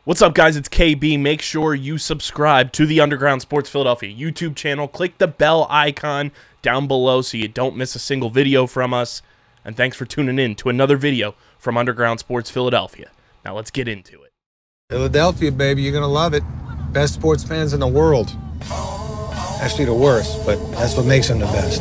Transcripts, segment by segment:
What's up, guys? It's KB. Make sure you subscribe to the Underground Sports Philadelphia YouTube channel. Click the bell icon down below so you don't miss a single video from us. And thanks for tuning in to another video from Underground Sports Philadelphia. Now let's get into it. Philadelphia, baby, you're going to love it. Best sports fans in the world. Actually, the worst, but that's what makes them the best.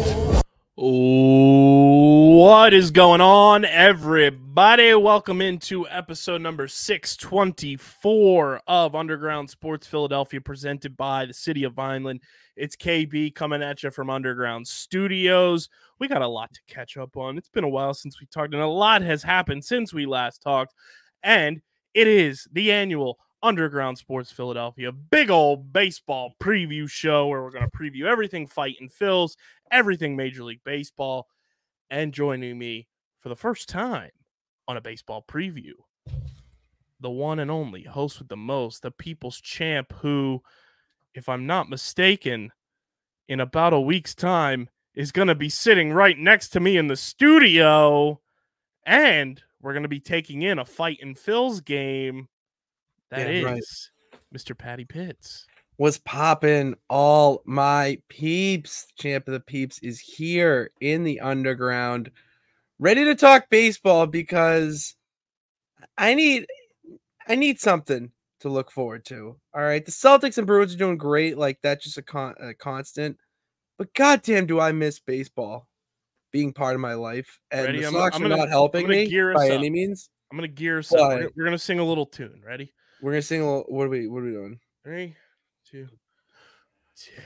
What is going on, everybody? Welcome into episode number 624 of Underground Sports Philadelphia, presented by the City of Vineland. It's KB coming at you from Underground Studios. We got a lot to catch up on. It's been a while since we talked, and a lot has happened since we last talked. And it is the annual Underground Sports Philadelphia big old baseball preview show where we're going to preview everything Fightin' Phils, everything Major League Baseball. And joining me for the first time on a baseball preview, the one and only host with the most, the people's champ, who, if I'm not mistaken, in about a week's time is going to be sitting right next to me in the studio, and we're going to be taking in a Fightin' Phils game. That is right. Mr. Patty Pitts. What's poppin', all my peeps? Champ of the peeps is here in the underground, ready to talk baseball because I need something to look forward to. All right, the Celtics and Bruins are doing great, like that's just a constant. But goddamn, do I miss baseball being part of my life? And Ready? the Sox are not helping me by any means. I'm gonna gear us up. We're gonna sing a little tune. Ready? We're gonna sing a little. What are we doing? 3, 2.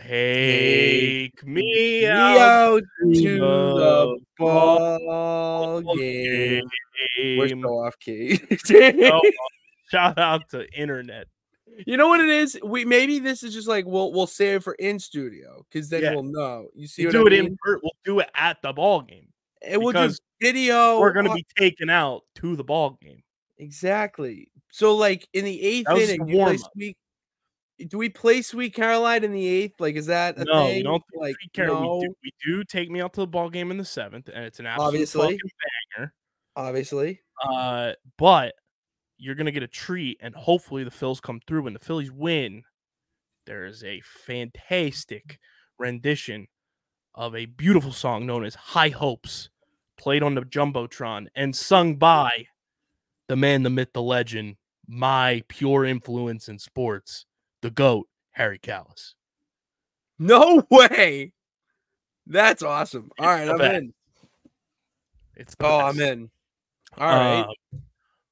Take me out to the ball game. We're so off key. Shout out to internet. You know what it is? Maybe this is just like we'll save it for in studio because then we'll know. You see, we'll do it at the ball game. And we'll do video. We're gonna be taken out to the ball game. Exactly. So like in the 8th inning, do we play Sweet Caroline in the 8th? Like, is that a thing? No, we don't like Sweet Caroline. We do take me out to the ball game in the 7th, and it's an absolute fucking banger. Obviously. But you're gonna get a treat, and hopefully the Phils come through. When the Phillies win, there is a fantastic rendition of a beautiful song known as High Hopes, played on the Jumbotron and sung by the man, the myth, the legend, my pure influence in sports, the GOAT, Harry Callis. No way. That's awesome. All right, I'm in. I'm in. All right.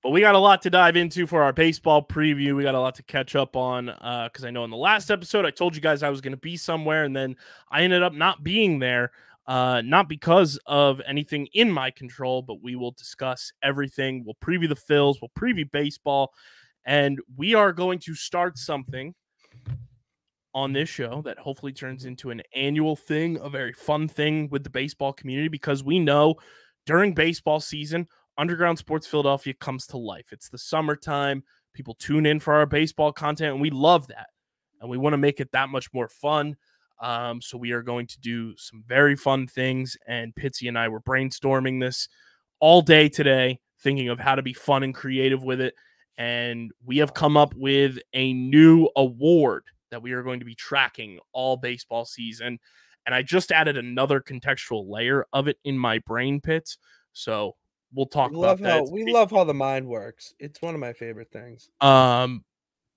But we got a lot to dive into for our baseball preview. We got a lot to catch up on because I know in the last episode I told you guys I was going to be somewhere, and then I ended up not being there. Not because of anything in my control, but we will discuss everything. We'll preview the Phils, we'll preview baseball, and we are going to start something on this show that hopefully turns into an annual thing, a very fun thing with the baseball community, because we know during baseball season, Underground Sports Philadelphia comes to life. It's the summertime. People tune in for our baseball content, and we love that, and we want to make it that much more fun. So we are going to do some very fun things, and Pitsy and I were brainstorming this all day today, thinking of how to be fun and creative with it, and we have come up with a new award that we are going to be tracking all baseball season, and I just added another contextual layer of it in my brain pits, so we'll talk about that. We love how the mind works. It's one of my favorite things.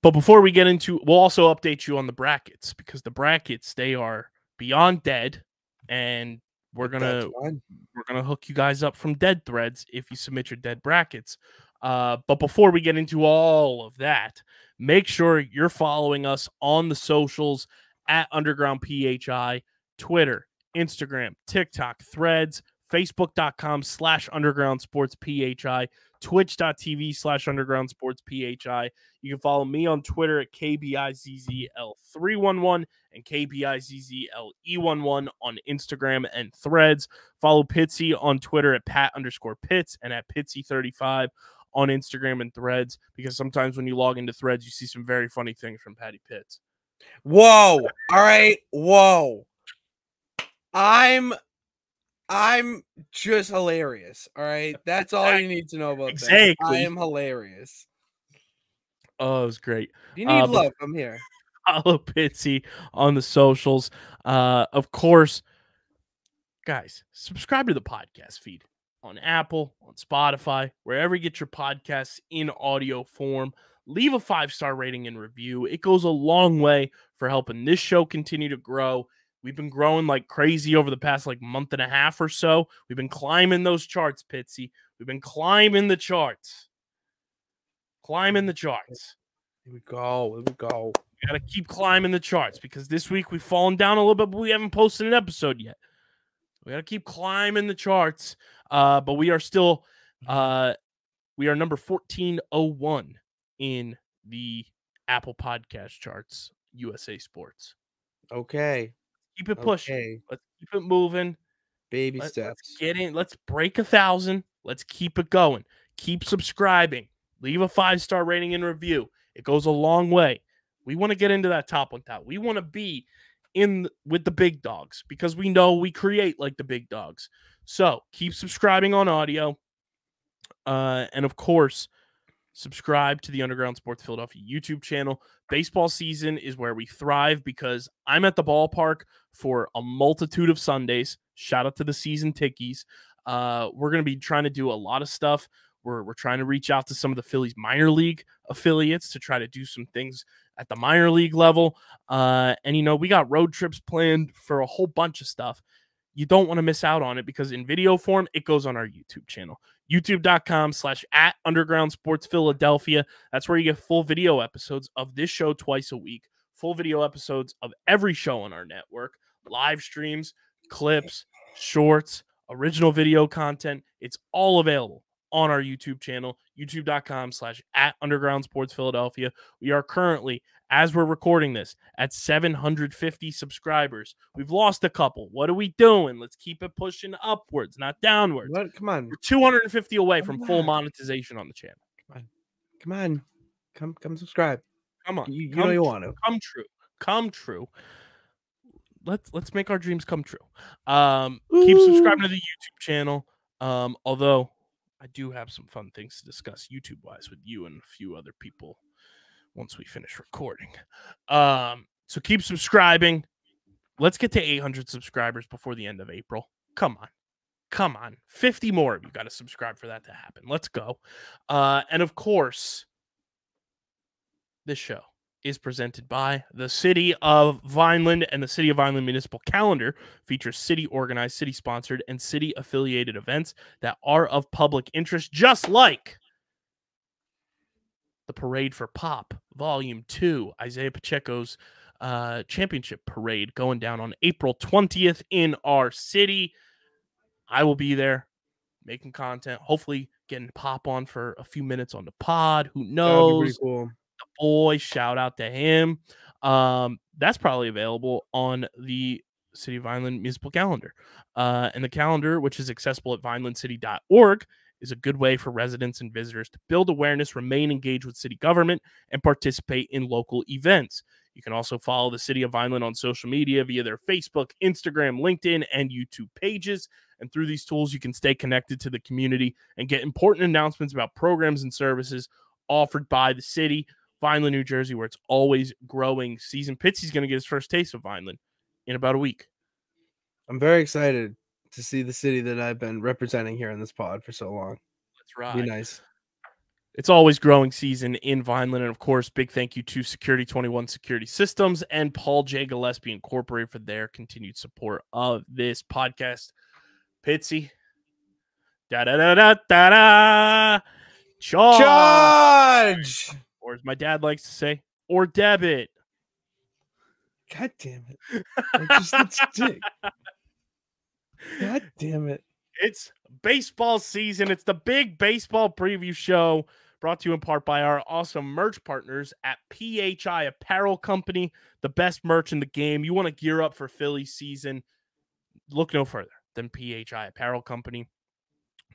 But before we get into, we'll also update you on the brackets, because the brackets, they are beyond dead, and we're gonna hook you guys up from dead threads if you submit your dead brackets. But before we get into all of that, make sure you're following us on the socials at Underground PHI, Twitter, Instagram, TikTok, Threads, Facebook.com/Underground Sports PHI, Twitch.tv/Underground Sports PHI. You can follow me on Twitter at KBIZZL311 and KBIZZLE11 on Instagram and Threads. Follow Pitsy on Twitter at Pat_Pitts and at Pitsy35 on Instagram and Threads, because sometimes when you log into Threads, you see some very funny things from Patty Pitts. Whoa. All right. Whoa. I'm just hilarious. All right. That's all you need to know about exactly. that. I am hilarious. Oh, it was great. If you need love, I'm here. Follow Pitsy on the socials. Of course, guys, subscribe to the podcast feed on Apple, on Spotify, wherever you get your podcasts in audio form. Leave a 5-star rating and review. It goes a long way for helping this show continue to grow. We've been growing like crazy over the past month and a half or so. We've been climbing those charts, Pitsy. We've been climbing the charts. Climbing the charts. Here we go. We got to keep climbing the charts because this week we've fallen down a little bit, but we haven't posted an episode yet. We got to keep climbing the charts. But we are still, we are number 1401 in the Apple Podcast charts, USA Sports. Okay. Keep it pushing. Okay. Let's keep it moving. Baby steps. Let's get in. Let's break 1,000. Let's keep it going. Keep subscribing. Leave a 5-star rating and review. It goes a long way. We want to get into that top 1,000. We want to be with the big dogs because we know we create like the big dogs. So keep subscribing on audio. And of course, subscribe to the Underground Sports Philadelphia YouTube channel. Baseball season is where we thrive because I'm at the ballpark for a multitude of Sundays. Shout out to the season tickies. We're going to be trying to do a lot of stuff. We're trying to reach out to some of the Phillies minor league affiliates to try to do some things at the minor league level. And, we got road trips planned for a whole bunch of stuff. You don't want to miss out on it because in video form, it goes on our YouTube channel, youtube.com/@Underground Sports Philadelphia. That's where you get full video episodes of this show twice a week, full video episodes of every show on our network, live streams, clips, shorts, original video content. It's all available on our YouTube channel, youtube.com/@Underground Sports Philadelphia. We are currently, as we're recording this, at 750 subscribers. We've lost a couple. What are we doing? Let's keep it pushing upwards, not downwards. What? Come on. We're 250 away from full monetization on the channel. Come on. Come subscribe. Come on. You know you want to. Come true. Let's make our dreams come true. Keep subscribing to the YouTube channel. Although I do have some fun things to discuss YouTube-wise with you and a few other people once we finish recording. So keep subscribing. Let's get to 800 subscribers before the end of April. Come on. 50 more of you got to subscribe for that to happen. Let's go. And of course, this show is presented by the City of Vineland, and the City of Vineland Municipal Calendar features city-organized, city-sponsored, and city-affiliated events that are of public interest, just like the Parade for Pop, Volume 2, Isaiah Pacheco's championship parade going down on April 20th in our city. I will be there making content, hopefully getting Pop on for a few minutes on the pod. Who knows? That'd be pretty cool. The boy, shout out to him. That's probably available on the City of Vineland Municipal Calendar. And the calendar, which is accessible at vinelandcity.org, is a good way for residents and visitors to build awareness, remain engaged with city government, and participate in local events. You can also follow the City of Vineland on social media via their Facebook, Instagram, LinkedIn, and YouTube pages. And through these tools, you can stay connected to the community and get important announcements about programs and services offered by the city. Vineland, New Jersey, where it's always growing season. Pitsy's going to get his first taste of Vineland in about a week. I'm very excited to see the city that I've been representing here in this pod for so long. That's right. Be nice. It's always growing season in Vineland. And of course, big thank you to Security 21 Security Systems and Paul J. Gillespie Incorporated for their continued support of this podcast. Pitsy. Da-da-da-da-da-da. Charge! Or as my dad likes to say, or debit. God damn it. Let's stick. God damn it. It's baseball season. It's the big baseball preview show brought to you in part by our awesome merch partners at PHI Apparel Company, the best merch in the game. You want to gear up for Philly season, look no further than PHI Apparel Company.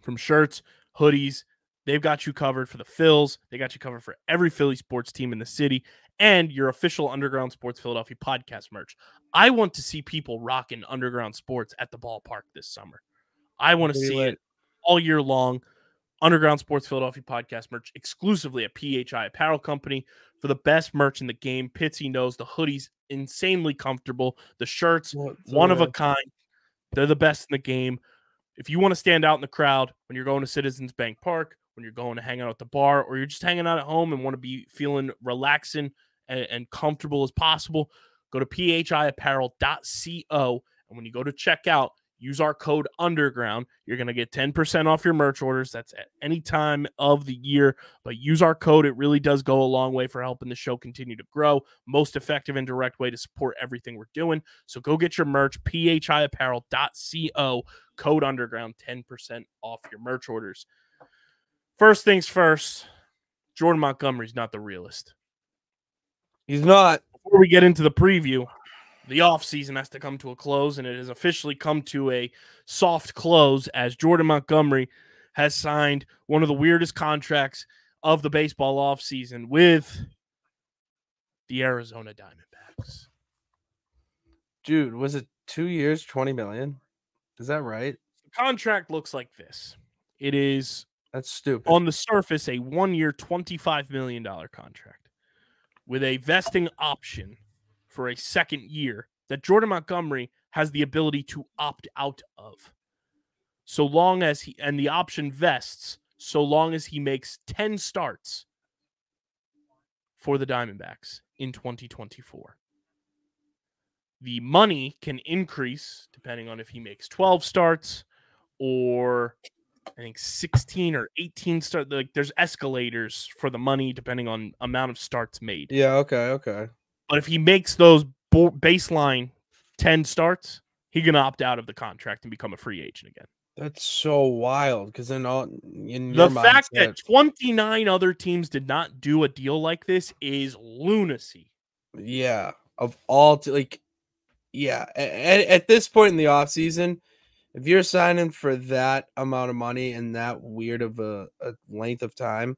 From shirts, hoodies, they've got you covered for the Phils. They got you covered for every Philly sports team in the city and your official Underground Sports Philadelphia podcast merch. I want to see people rocking Underground Sports at the ballpark this summer. I want to see it all year long. Underground Sports Philadelphia podcast merch exclusively at PHI Apparel Company for the best merch in the game. Pitsy knows the hoodies, insanely comfortable. The shirts, one of a kind. They're the best in the game. If you want to stand out in the crowd when you're going to Citizens Bank Park, when you're going to hang out at the bar, or you're just hanging out at home and want to be feeling relaxing and comfortable as possible, go to phiapparel.co. And when you go to checkout, use our code UNDERGROUND. You're going to get 10% off your merch orders. That's at any time of the year. But use our code. It really does go a long way for helping the show continue to grow. Most effective and direct way to support everything we're doing. So go get your merch, phiapparel.co. Code UNDERGROUND, 10% off your merch orders. First things first, Jordan Montgomery's not the realist. He's not. Before we get into the preview, the offseason has to come to a close, and it has officially come to a soft close as Jordan Montgomery has signed one of the weirdest contracts of the baseball offseason with the Arizona Diamondbacks. Dude, was it 2 years, $20 million? Is that right? The contract looks like this. It is, that's stupid. On the surface, a 1-year, $25 million contract with a vesting option for a second year that Jordan Montgomery has the ability to opt out of. So long as and the option vests, so long as he makes 10 starts for the Diamondbacks in 2024. The money can increase depending on if he makes 12 starts or I think 16 or 18 starts. Like there's escalators for the money depending on amount of starts made. Yeah, okay. But if he makes those baseline 10 starts, he can opt out of the contract and become a free agent again. That's so wild because then the fact that 29 other teams did not do a deal like this is lunacy. Yeah, of all at this point in the offseason, if you're signing for that amount of money and that weird of a length of time,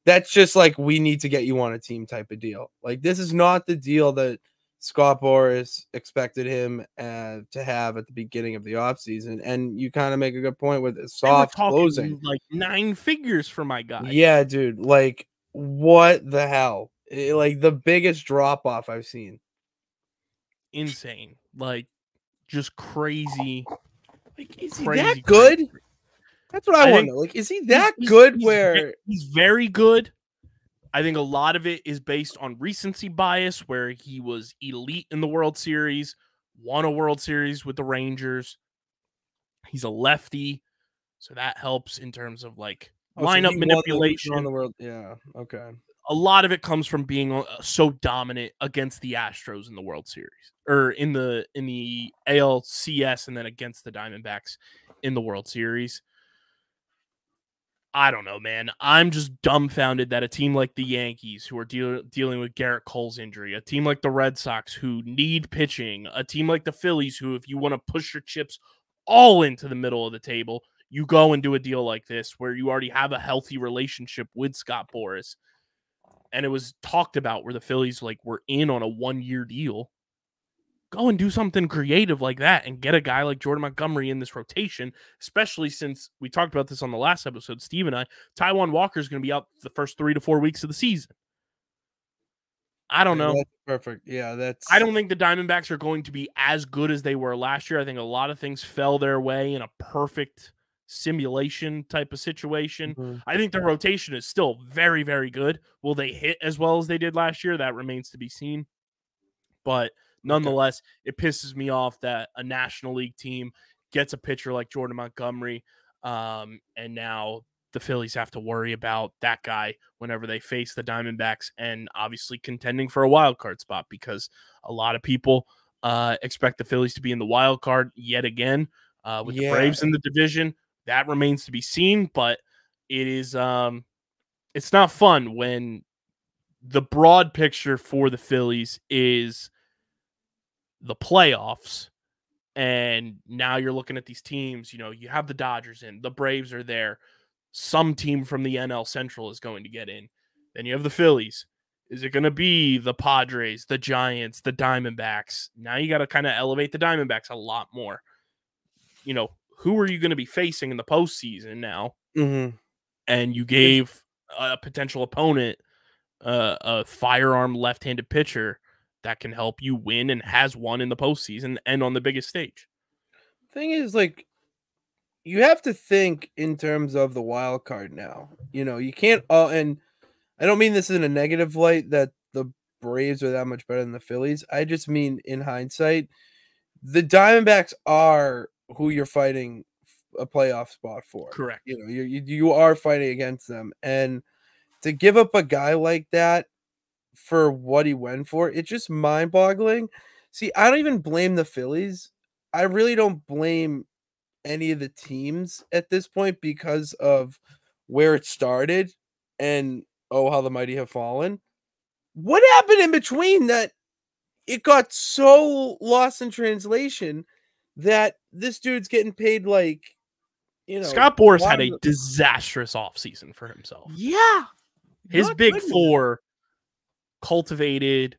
that's just like we need to get you on a team type of deal. Like this is not the deal that Scott Boras expected him to have at the beginning of the offseason. And you kind of make a good point with soft closing. Like 9 figures for my guy. Yeah, dude. Like, what the hell? Like the biggest drop off I've seen. Insane. Like, just crazy. Like, is he that good? Crazy. That's what I wonder. Like, is he that good? He's very good. I think a lot of it is based on recency bias, where he was elite in the World Series, won a World Series with the Rangers. He's a lefty, so that helps in terms of like lineup manipulation on the world. Yeah, okay. A lot of it comes from being so dominant against the Astros in the World Series, or in the ALCS, and then against the Diamondbacks in the World Series. I don't know, man. I'm just dumbfounded that a team like the Yankees, who are dealing with Garrett Cole's injury, a team like the Red Sox, who need pitching, a team like the Phillies, who, if you want to push your chips all into the middle of the table, you go and do a deal like this, where you already have a healthy relationship with Scott Boras. And it was talked about where the Phillies were in on a 1-year deal. Go and do something creative like that and get a guy like Jordan Montgomery in this rotation, especially since we talked about this on the last episode, Steve and I. Taijuan Walker is going to be out the first 3 to 4 weeks of the season. I don't know. That's perfect. Yeah, I don't think the Diamondbacks are going to be as good as they were last year. I think a lot of things fell their way in a perfect simulation type of situation. Mm-hmm. I think the rotation is still very, very good. Will they hit as well as they did last year? That remains to be seen. But nonetheless, It pisses me off that a National League team gets a pitcher like Jordan Montgomery, and now the Phillies have to worry about that guy whenever they face the Diamondbacks, and obviously contending for a wild card spot, because a lot of people expect the Phillies to be in the wild card yet again with the Braves in the division. That remains to be seen, but it is it's not fun when the broad picture for the Phillies is the playoffs, and now you're looking at these teams. You know, you have the Dodgers in, the Braves are there, some team from the NL Central is going to get in. Then you have the Phillies. Is it going to be the Padres, the Giants, the Diamondbacks? Now you got to kind of elevate the Diamondbacks a lot more. You know, who are you going to be facing in the postseason now? Mm-hmm. and you gave a potential opponent a firearm left-handed pitcher that can help you win and has won in the postseason and on the biggest stage. Thing is, like, you have to think in terms of the wild card now. You know, you can't and I don't mean this in a negative light that the Braves are that much better than the Phillies. I just mean in hindsight, the Diamondbacks are who you're fighting a playoff spot for. Correct. You know, you are fighting against them, and to give up a guy like that for what he went for, it's just mind-boggling. See, I don't even blame the Phillies. I really don't blame any of the teams at this point because of where it started and how the mighty have fallen. What happened in between that it got so lost in translation that this dude's getting paid like, Scott Boras had a disastrous offseason for himself. Yeah. His big four cultivated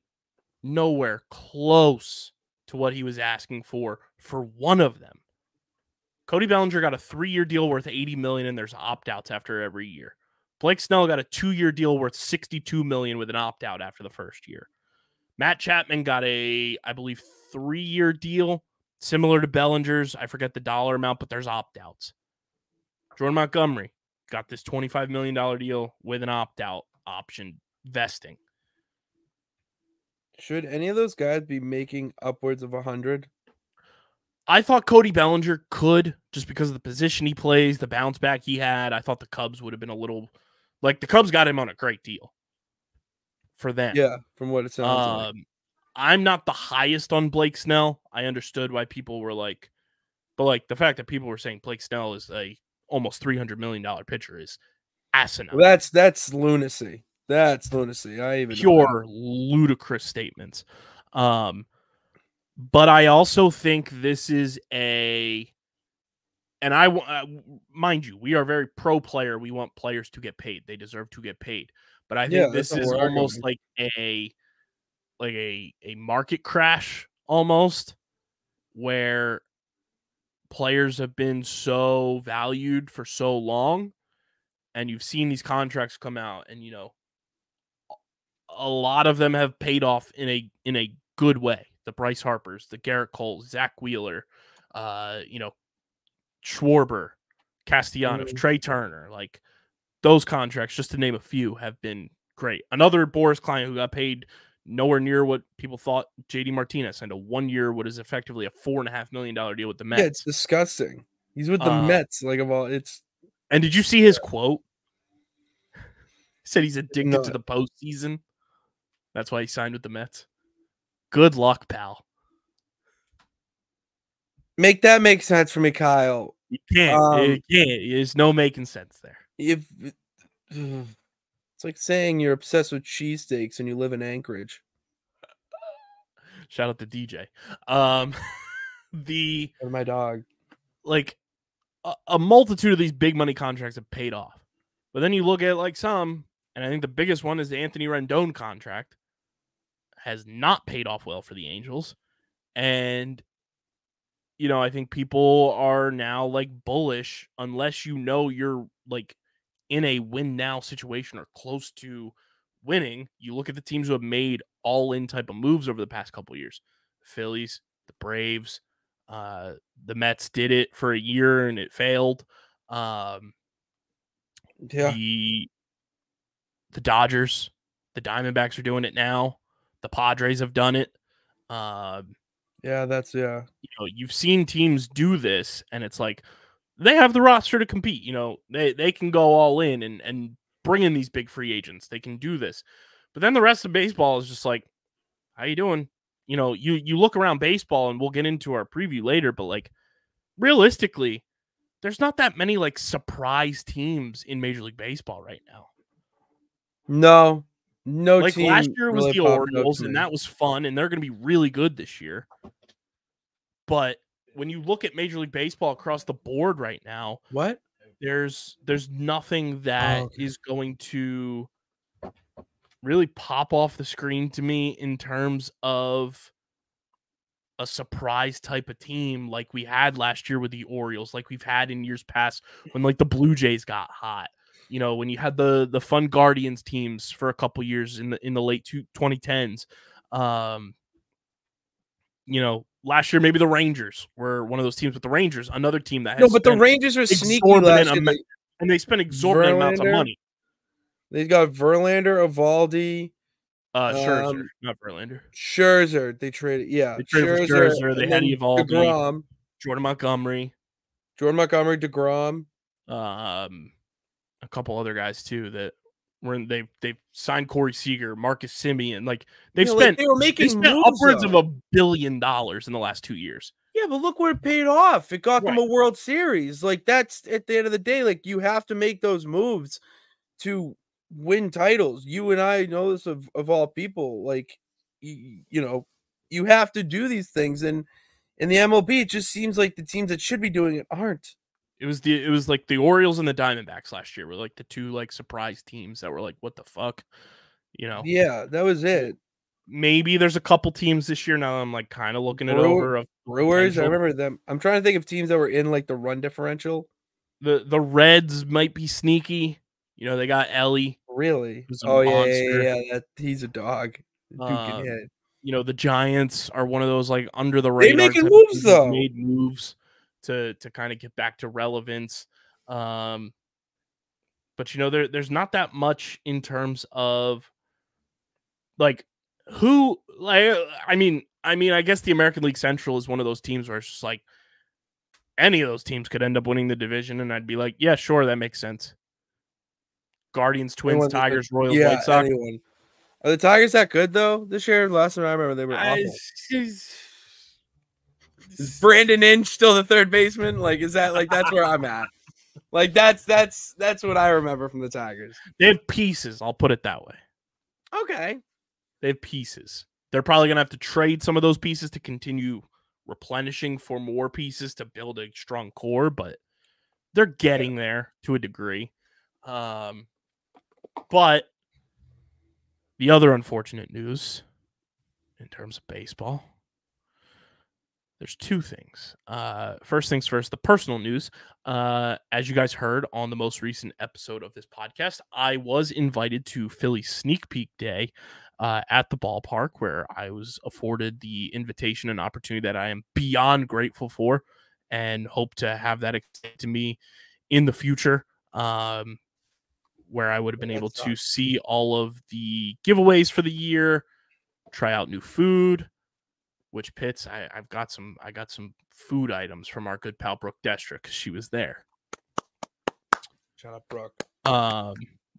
nowhere close to what he was asking for one of them. Cody Bellinger got a 3-year deal worth $80 million, and there's opt-outs after every year. Blake Snell got a 2-year deal worth $62 million with an opt-out after the first year. Matt Chapman got a, I believe, 3-year deal similar to Bellinger's. I forget the dollar amount, but there's opt-outs. Jordan Montgomery got this $25 million deal with an opt-out option vesting. Should any of those guys be making upwards of 100? I thought Cody Bellinger could, just because of the position he plays, the bounce back he had. I thought the Cubs would have been a little, like, the Cubs got him on a great deal for them. Yeah, from what it sounds like. I'm not the highest on Blake Snell. I understood why people were like, but like the fact that people were saying Blake Snell is a almost $300 million pitcher is asinine. Well, that's lunacy. That's lunacy. I even pure ludicrous statements. But I also think this is and mind you, we are very pro player. We want players to get paid. They deserve to get paid. But I think this is almost like a market crash almost, where players have been so valued for so long, and you've seen these contracts come out, and a lot of them have paid off in a good way. The Bryce Harpers, the Garrett Coles, Zach Wheeler, Schwarber, Castellanos, Trey Turner, like those contracts, just to name a few, have been great. Another Boras client who got paid nowhere near what people thought, JD Martinez, signed a 1-year, what is effectively a $4.5 million deal with the Mets. Yeah, it's disgusting. He's with the Mets, like, of all. It's. And did you see his quote? He said he's addicted to the postseason. That's why he signed with the Mets. Good luck, pal. Make that make sense for me, Kyle. You can't. There's no making sense there. It's like saying you're obsessed with cheesesteaks and you live in Anchorage. Shout out to DJ. My dog. Like a multitude of these big money contracts have paid off. But then you look at like some, and I think the biggest one is the Anthony Rendon contract. Has not paid off well for the Angels. And, I think people are now like bullish unless you're like in a win now situation or close to winning. You look at the teams who have made all in type of moves over the past couple of years. The Phillies, the Braves, the Mets did it for a year and it failed. The Dodgers, the Diamondbacks are doing it now. The Padres have done it. You've seen teams do this, and it's like they have the roster to compete. They can go all in and bring in these big free agents. They can do this. But then the rest of baseball is just like, how you doing? You look around baseball, and we'll get into our preview later, but like realistically, there's not that many like surprise teams in Major League Baseball right now. No, like team last year was really the Orioles, and that was fun, and they're going to be really good this year. But when you look at Major League Baseball across the board right now, there's nothing that is going to really pop off the screen to me in terms of a surprise type of team like we had last year with the Orioles, like we've had in years past when like the Blue Jays got hot. You know, when you had the fun Guardians teams for a couple years in the late 2010s. You know, last year maybe the Rangers were one of those teams with the Rangers, another team that has but the spent Rangers are sneaky exorbitant last year. and they spent exorbitant amounts of money. They've got Verlander, Eovaldi, Scherzer, not Verlander. Scherzer. They traded, They traded for Scherzer. They had Eovaldi, DeGrom, Jordan Montgomery, DeGrom, a couple other guys too that were they've signed Corey Seager, Marcus Semien. Like they've spent they were making upwards of $1 billion in the last 2 years. Yeah, but look where it paid off. It got them a World Series. Like that's at the end of the day. Like you have to make those moves to win titles. You and I know this of all people. Like you know, you have to do these things, and in the MLB, it just seems like the teams that should be doing it aren't. It was like the Orioles and the Diamondbacks last year were like the two like surprise teams that were like, what the fuck, you know? Yeah, that was it. Maybe there's a couple teams this year now. I'm like kind of looking it over. Of Brewers, I remember them. I'm trying to think of teams that were in like the run differential. The Reds might be sneaky. You know, they got Ellie. Really? Yeah. He's a dog. Dude can hit. You know, the Giants are one of those like under the radar. They making moves though. Made moves to kind of get back to relevance. But you know, there's not that much in terms of like who like I mean I guess the American League Central is one of those teams where it's just like any of those teams could end up winning the division, and I'd be like, yeah, sure, that makes sense. Guardians, Twins, Tigers, Royals, White Sox. Anyone. Are the Tigers that good though this year? Last time I remember, they were awful. Is Brandon Inch still the third baseman? Like, is that like that's where I'm at? Like, that's what I remember from the Tigers. They have pieces. I'll put it that way. Okay, they have pieces. They're probably gonna have to trade some of those pieces to continue replenishing for more pieces to build a strong core, but they're getting there to a degree. But the other unfortunate news in terms of baseball, there's two things. First things first, the personal news. As you guys heard on the most recent episode of this podcast, I was invited to Phillies Sneak Peek Day at the ballpark, where I was afforded the invitation and opportunity that I am beyond grateful for and hope to have that extended to me in the future, where I would have been able to see all of the giveaways for the year, try out new food. Which Pitts, I got some food items from our good pal Brooke Destra because she was there. Shout out Brooke.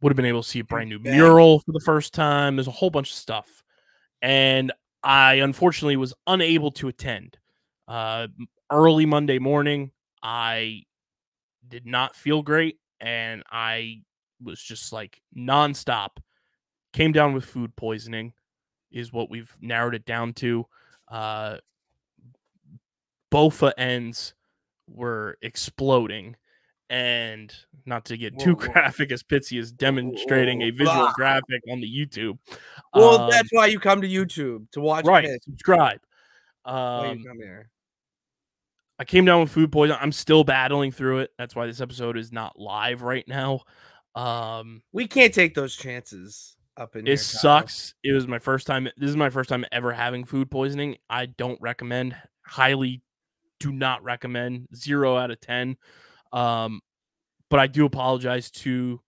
Would have been able to see a brand new mural for the first time. There's a whole bunch of stuff, and I unfortunately was unable to attend. Early Monday morning, I did not feel great, and I was just like nonstop. Came down with food poisoning, is what we've narrowed it down to. Bofa ends were exploding, and not to get too graphic, as Pitsy is demonstrating a visual graphic on the YouTube. Well, that's why you come to YouTube to watch. Right, subscribe. Why you come here? I came down with food poisoning. I'm still battling through it. That's why this episode is not live right now. We can't take those chances. Up in it sucks. It was my first time. This is my first time ever having food poisoning. I don't recommend. Highly do not recommend. 0 out of 10. But I do apologize to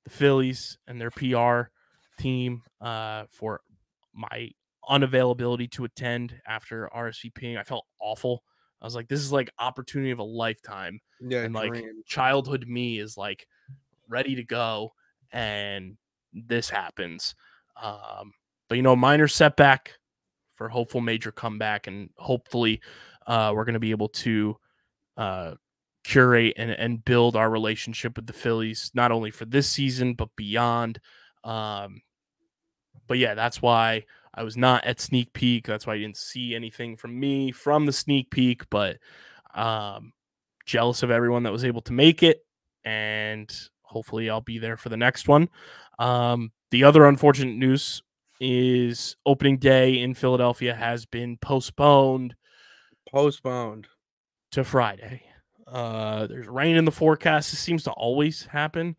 the Phillies and their PR team for my unavailability to attend after RSVPing. I felt awful. I was like, this is like opportunity of a lifetime. Yeah, and like childhood me is like ready to go, and this happens. But you know, minor setback for hopeful major comeback, and hopefully we're going to be able to curate and build our relationship with the Phillies, not only for this season but beyond. But yeah, that's why I was not at Sneak Peek. That's why you didn't see anything from me from the Sneak Peek, but jealous of everyone that was able to make it, and hopefully I'll be there for the next one. The other unfortunate news is opening day in Philadelphia has been postponed to Friday. There's rain in the forecast. This seems to always happen.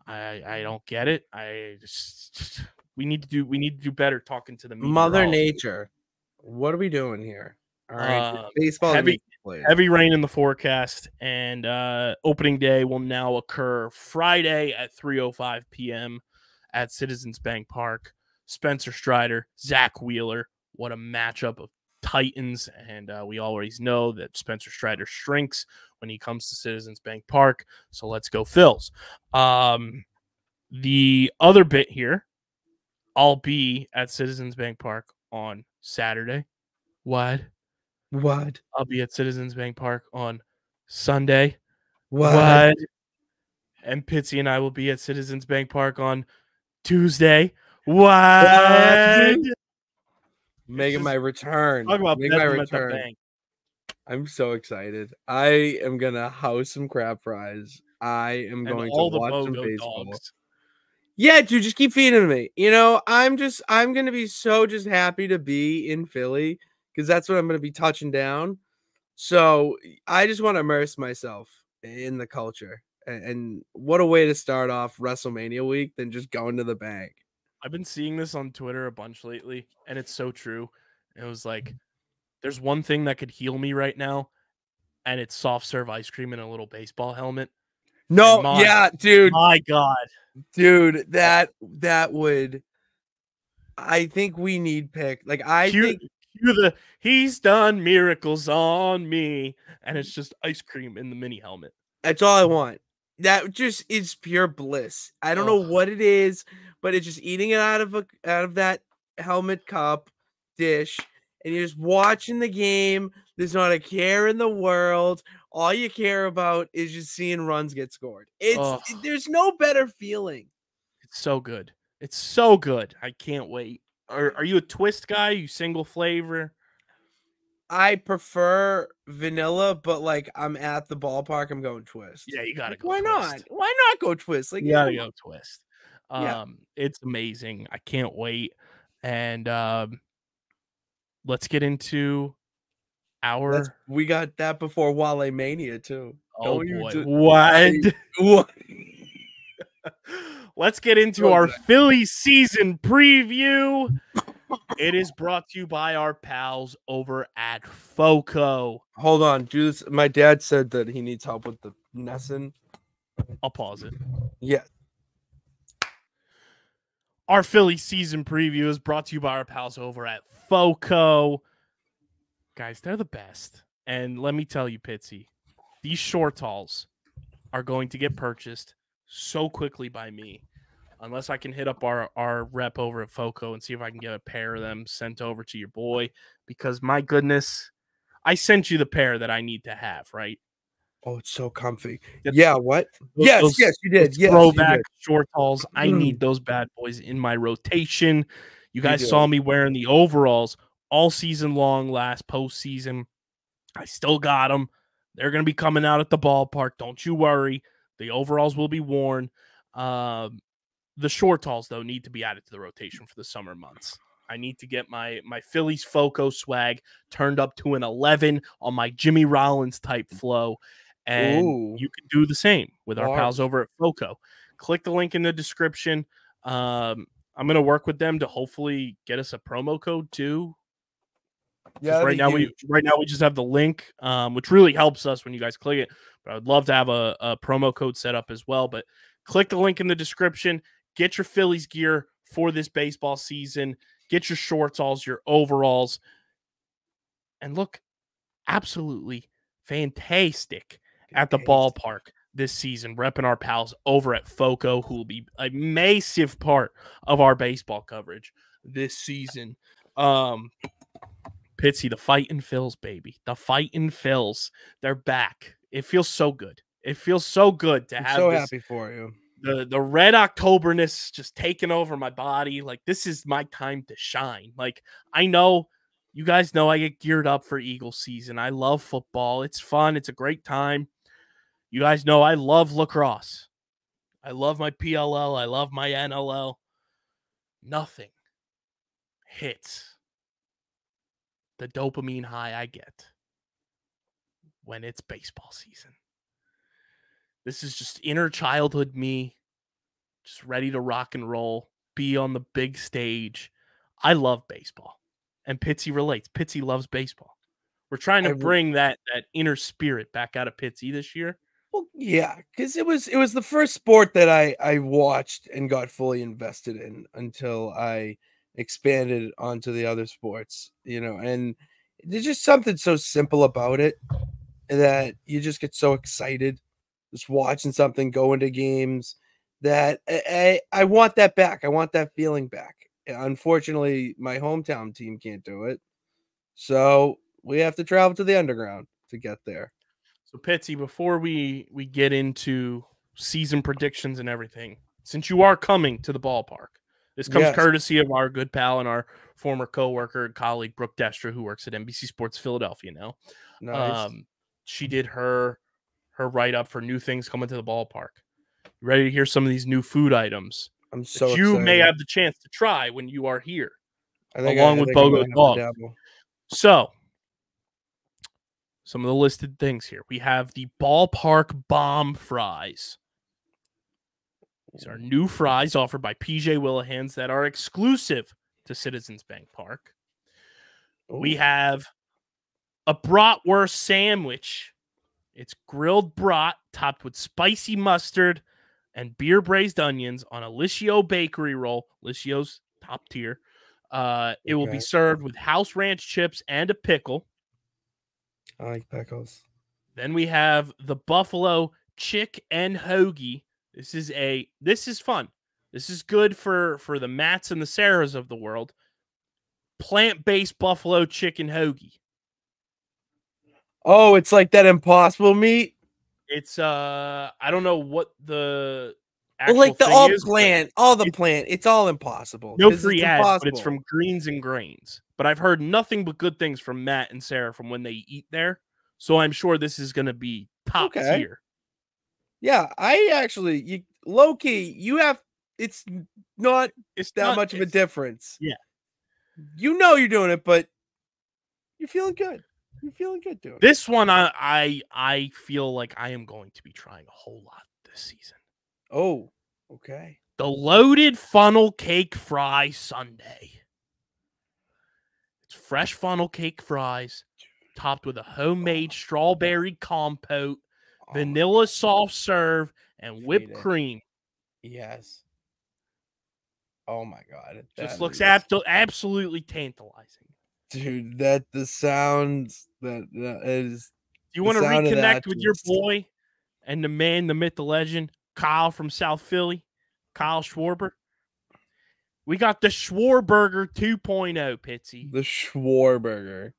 I don't get it. I just we need to do better talking to the Mother meteorology. Nature. What are we doing here? All right. Baseball Heavy needs to play. heavy rain in the forecast, and opening day will now occur Friday at 3:05 p.m. at Citizens Bank Park. Spencer Strider, Zach Wheeler. What a matchup of Titans, and we always know that Spencer Strider shrinks when he comes to Citizens Bank Park. So let's go Phils. The other bit here, I'll be at Citizens Bank Park on Saturday. What? I'll be at Citizens Bank Park on Sunday. What? And Pitsy and I will be at Citizens Bank Park on Tuesday. What? Making my return. Talk about Make my bedroom at the return. bank. I'm so excited. I am gonna house some crab fries. I am And going to all the watch some BOGO baseball. dogs. Yeah, dude, just keep feeding me. You know, I'm gonna be so just happy to be in Philly because that's what I'm gonna be touching down. So I just want to immerse myself in the culture. And what a way to start off WrestleMania week than just going to the bank. I've been seeing this on Twitter a bunch lately, and it's so true. It was like, there's one thing that could heal me right now, and it's soft serve ice cream in a little baseball helmet. No, And yeah, dude. My God. Dude, that would I think we need pick. Like Cue the he's done miracles on me, and it's just ice cream in the mini helmet. that's all I want. That just is pure bliss. I don't know what it is, but it's just eating it out of that helmet cup dish, and you're just watching the game. There's not a care in the world. All you care about is just seeing runs get scored. There's no better feeling. It's so good. It's so good. I can't wait. Are you a twist guy? You single flavor? I prefer vanilla, but like I'm at the ballpark, I'm going twist. Yeah, you gotta go. Why twist. not? Why not go twist? Like You gotta go twist. Yeah. It's amazing. I can't wait. And let's get into our. We got that before Wale Mania too. Oh Don't you boy! What? what? Let's get into our Phillies season preview. It is brought to you by our pals over at FOCO. Hold on, do this. My dad said that he needs help with the Nesson. I'll pause it. Yeah. Our Philly season preview is brought to you by our pals over at FOCO. Guys, they're the best. And let me tell you, Pitsy, these short talls are going to get purchased so quickly by me, unless I can hit up our rep over at FOCO and see if I can get a pair of them sent over to your boy. Because my goodness, I sent you the pair that I need to have, right? Oh, it's so comfy. Yeah, what? Yes, you did. Yes, throwback you did. short talls. I need those bad boys in my rotation. You guys saw me wearing the overalls all season long last postseason. I still got them. They're going to be coming out at the ballpark. Don't you worry. The overalls will be worn. The short talls, though, need to be added to the rotation for the summer months. I need to get my Phillies FOCO swag turned up to an 11 on my Jimmy Rollins type flow. And you can do the same with our pals over at FOCO. Click the link in the description. I'm going to work with them to hopefully get us a promo code too. Yeah, right now we just have the link, which really helps us when you guys click it. But I'd love to have a promo code set up as well. But click the link in the description. Get your Phillies gear for this baseball season. Get your shorts, your overalls, and look absolutely fantastic at the ballpark this season, repping our pals over at FOCO, who will be a massive part of our baseball coverage this season. Pitsy, the Fightin' Phils, baby. The Fightin' Phils. They're back. It feels so good. It feels so good to have this, happy for you. The red Octoberness just taking over my body. Like, this is my time to shine. Like, I know, you guys know I get geared up for Eagles season. I love football. It's fun. It's a great time. You guys know I love lacrosse. I love my PLL. I love my NLL. Nothing hits the dopamine high I get when it's baseball season. This is just inner childhood me just ready to rock and roll, be on the big stage. I love baseball. And Pitsy relates. Pitsy loves baseball. We're trying to bring that inner spirit back out of Pitsy this year. Well, yeah, because it was the first sport that I watched and got fully invested in until I expanded onto the other sports, and there's just something so simple about it that you just get so excited just watching something, going to games, that I want that back. I want that feeling back. Unfortunately, my hometown team can't do it, so we have to travel to the underground to get there. So, Pitsy, before we get into season predictions and everything, since you are coming to the ballpark, this comes courtesy of our good pal and our former coworker and colleague, Brooke Destra, who works at NBC Sports Philadelphia now. Nice. She did her write-up for new things coming to the ballpark. You ready to hear some of these new food items I'm so that you excited. may have the chance to try when you are here, along with Bogo Dog. So, some of the listed things here. We have the Ballpark Bomb Fries. These are new fries offered by PJ Willihan's that are exclusive to Citizens Bank Park. Ooh. We have a bratwurst sandwich. It's grilled brat topped with spicy mustard and beer braised onions on a Licio bakery roll. Licio's top tier. It will be served with house ranch chips and a pickle. I like pickles. Then we have the Buffalo Chick and Hoagie. This is fun. This is good for the Matts and the Sarahs of the world. Plant-based buffalo chicken hoagie. Oh, it's like that Impossible meat. It's I don't know what the actual like the all is, plant, all the plant. It's all Impossible. No free ads, but it's from Greens and Grains. But I've heard nothing but good things from Matt and Sarah from when they eat there. So I'm sure this is going to be top tier. Yeah, I actually, low key, it's not much of a difference. Yeah. You're doing it, but you're feeling good. You're feeling good doing this one. I feel like I am going to be trying a whole lot this season. Oh, okay. The loaded funnel cake fry sundae. It's fresh funnel cake fries topped with a homemade strawberry compote, vanilla soft serve, and whipped cream. Yes. Oh my God. Just looks absolutely tantalizing. Dude, the sounds that is. Do you want to reconnect with your boy and the man, the myth, the legend, Kyle from South Philly, Kyle Schwarber? We got the Schwarburger 2.0, Pitsy. The Schwarburger.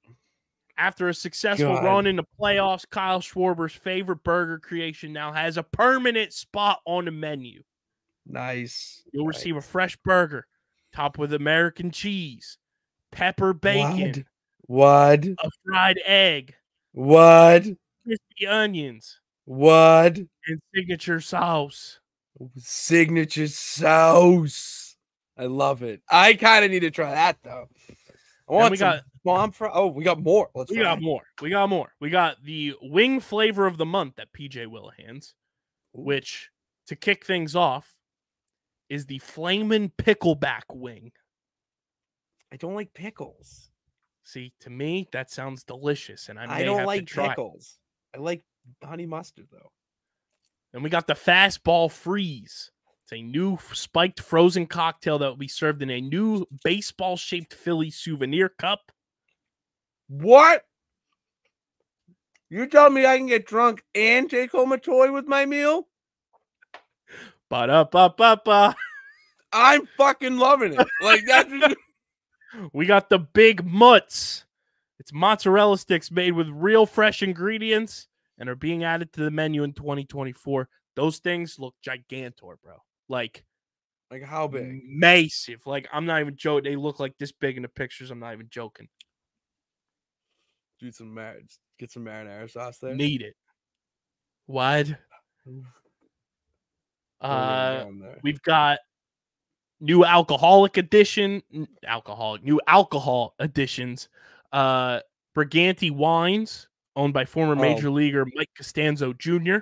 After a successful run in the playoffs, Kyle Schwarber's favorite burger creation now has a permanent spot on the menu. Nice. You'll receive a fresh burger topped with American cheese, pepper bacon, what? A fried egg, what? Crispy onions, what? And signature sauce. Signature sauce. I love it. I kind of need to try that though. We got more. We got more. We got the wing flavor of the month at PJ Willihan's, which, to kick things off, is the Flamin' Pickleback wing. I don't like pickles. See, to me, that sounds delicious, and I don't have like to try pickles. I like honey mustard though. And we got the Fastball Freeze. It's a new spiked frozen cocktail that will be served in a new baseball-shaped Philly souvenir cup. What? You tell me I can get drunk and take home a toy with my meal? Ba-da-ba-ba-ba. I'm fucking loving it. Like that's. We got the Big Mutts. It's mozzarella sticks made with real fresh ingredients and are being added to the menu in 2024. Those things look gigantor, bro. Like how big? Massive. Like, I'm not even joking. They look like this big in the pictures. I'm not even joking. Do get some marinara sauce there. Need it. What? We've got new alcohol editions. Briganti wines, owned by former major leaguer Mike Costanzo Jr.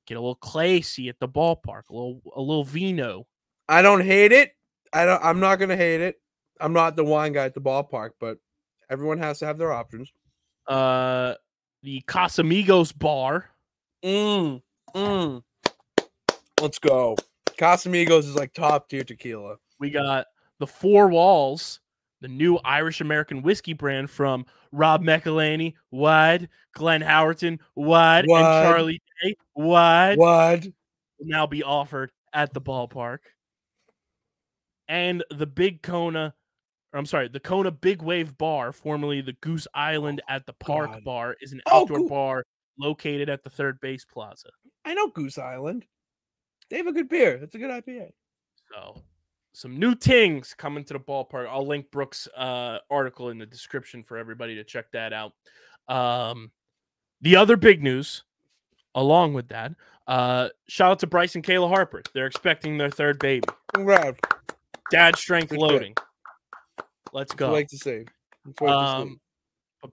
Get a little classy at the ballpark. A little vino. I don't hate it. I'm not gonna hate it. I'm not the wine guy at the ballpark, but everyone has to have their options. The Casamigos bar. Let's go. Casamigos is like top tier tequila. We got the Four Walls, the new Irish American whiskey brand from Rob McElhaney, Wad, Glenn Howerton, Wad, and Charlie Day, Wad. Will now be offered at the ballpark. And the the Kona Big Wave Bar, formerly the Goose Island at the Park Bar, is an outdoor bar located at the Third Base Plaza. I know Goose Island. They have a good beer. It's a good IPA. So, some new things coming to the ballpark. I'll link Brooks' article in the description for everybody to check that out. The other big news, along with that, shout out to Bryce and Kayla Harper. They're expecting their third baby. Congrats. Dad strength loading. Let's go. Like to say. But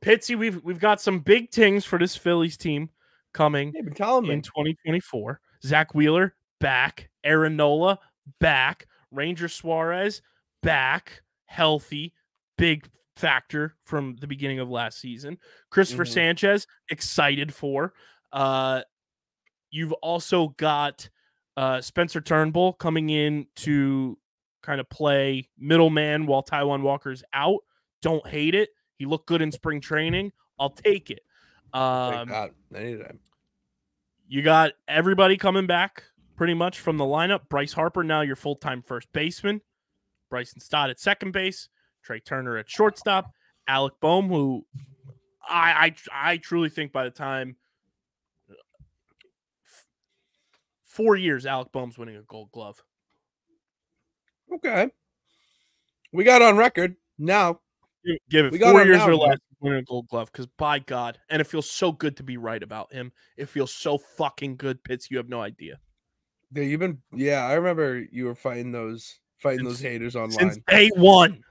Pitsy, we've got some big things for this Phillies team coming in 2024. Zach Wheeler back, Aaron Nola back, Ranger Suarez back, healthy, big factor from the beginning of last season. Christopher Sanchez excited for. You've also got Spencer Turnbull coming in to kind of play middleman while Taijuan Walker's out. Don't hate it. He looked good in spring training. I'll take it. Anytime. You got everybody coming back pretty much from the lineup. Bryce Harper, now your full-time first baseman. Bryson Stott at second base. Trey Turner at shortstop. Alec Boehm, who I truly think by the time 4 years, Alec Boehm's winning a Gold Glove. Okay. We got on record now. Give it 4 years or less winning a Gold Glove, because by God, and it feels so good to be right about him. It feels so fucking good, Pitts. You have no idea. Yeah, I remember you were fighting those haters online. Since day one.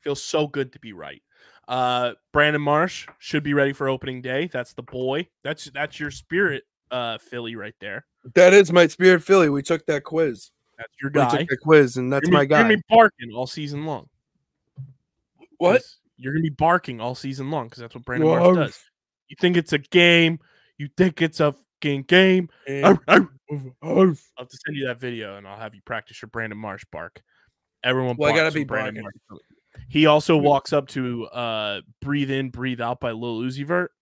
Feels so good to be right. Brandon Marsh should be ready for opening day. That's the boy. That's your spirit Philly right there. That is my spirit Philly. We took that quiz. That's your guy. We took that quiz, and that's my guy. You're going to be barking all season long. What? You're going to be barking all season long because that's what Brandon Marsh does. You think it's a game. You think it's a fucking game. I'll have to send you that video, and I'll have you practice your Brandon Marsh bark. Everyone barks. I got to be Brandon barking. Marsh. He also walks up to Breathe In, Breathe Out by Lil Uzi Vert.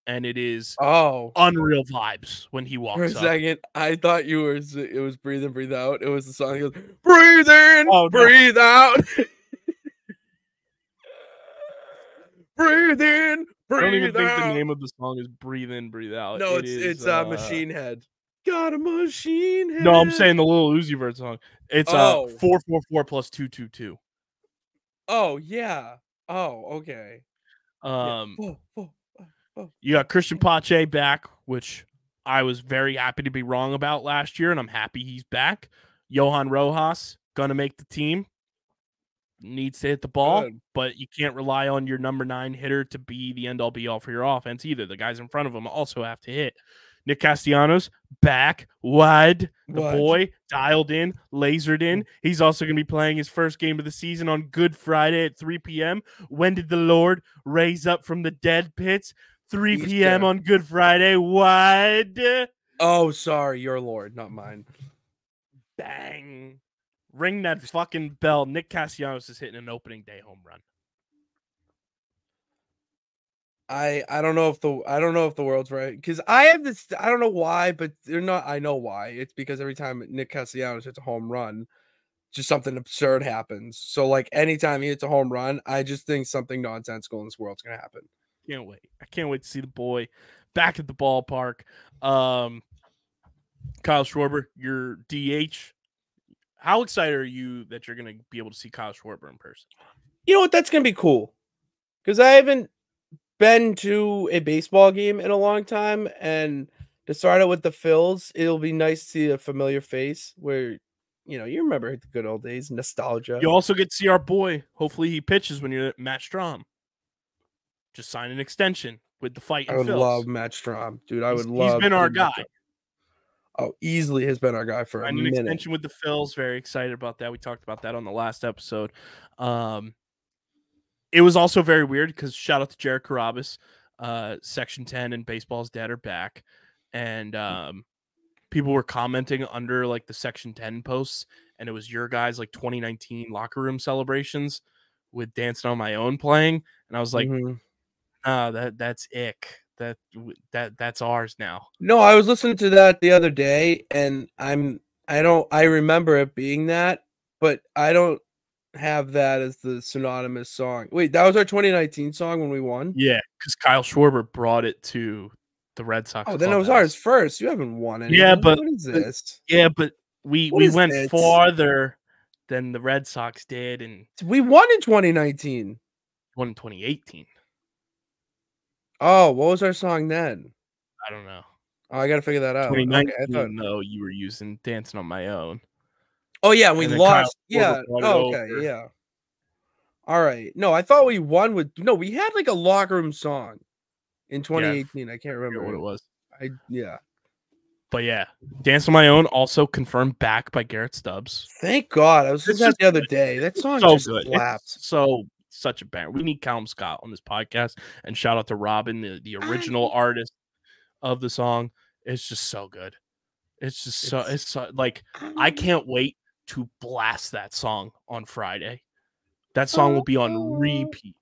And it is unreal vibes when he walks up. For a second, I thought it was Breathe In, Breathe Out. It was the song. He goes, breathe in, breathe out. Breathe in, breathe out. I don't even think the name of the song is Breathe In, Breathe Out. No, it's Machine Head. Got a machine head. No, I'm saying the Lil Uzi Vert song. It's 444 plus 222. Oh, yeah. Oh, okay. You got Christian Pache back, which I was very happy to be wrong about last year, and I'm happy he's back. Johan Rojas, going to make the team. Needs to hit the ball, but you can't rely on your number 9 hitter to be the end-all be-all for your offense either. The guys in front of him also have to hit. Nick Castellanos, back, wide, the boy, dialed in, lasered in. He's also going to be playing his first game of the season on Good Friday at 3 p.m. When did the Lord raise up from the dead pits? 3 p.m. on Good Friday. What? Oh, sorry. Your Lord, not mine. Bang. Ring that fucking bell. Nick Castellanos is hitting an opening day home run. I don't know if the world's right, because I have this. I don't know why, but they're not. I know why. It's because every time Nick Castellanos hits a home run, just something absurd happens. So like anytime he hits a home run, I just think something nonsensical in this world's gonna happen. Can't wait. I can't wait to see the boy back at the ballpark. Kyle Schwarber, your DH. How excited are you that you're going to be able to see Kyle Schwarber in person? You know what? That's going to be cool, because I haven't been to a baseball game in a long time, and to start out with the Phils, it'll be nice to see a familiar face where, you remember the good old days, nostalgia. You also get to see our boy. Hopefully he pitches when you're at Matt Strom. Just sign an extension with the fight. I would love Matt Strom, dude. He's been our guy. Oh, easily has been our guy for a Signed an minute. extension with the Phils. Very excited about that. We talked about that on the last episode. It was also very weird because shout out to Jared Carabas, Section 10 and Baseball's Dad are back. And people were commenting under like the Section 10 posts, and it was your guys' like 2019 locker room celebrations with Dancing on My Own playing. And I was like, that's ick. That's ours now. No, I was listening to that the other day, and I remember it being that, but I don't have that as the synonymous song. Wait, that was our 2019 song when we won? Yeah, because Kyle Schwarber brought it to the Red Sox. Oh, then it was ours first. You haven't won anything. Yeah, but what is this? But we went farther than the Red Sox did, and we won in 2019. Won in 2018. Oh, what was our song then? I don't know. Oh, I gotta figure that out. 2019, okay, I thought no, you were using Dancing on My Own. Oh yeah, we lost. Yeah. Oh, okay. Yeah. All right. No, I thought we won with. No, we had like a locker room song in 2018. Yeah, I can't remember what it was. Yeah. But yeah, Dance on My Own also confirmed back by Garrett Stubbs. Thank God. I was listening to that the other day. That song so just good. slaps. Such a banger. We need Callum Scott on this podcast. And shout out to Robin, the original artist of the song. It's just so good. It's just so like I can't wait to blast that song on Friday. That song will be on repeat.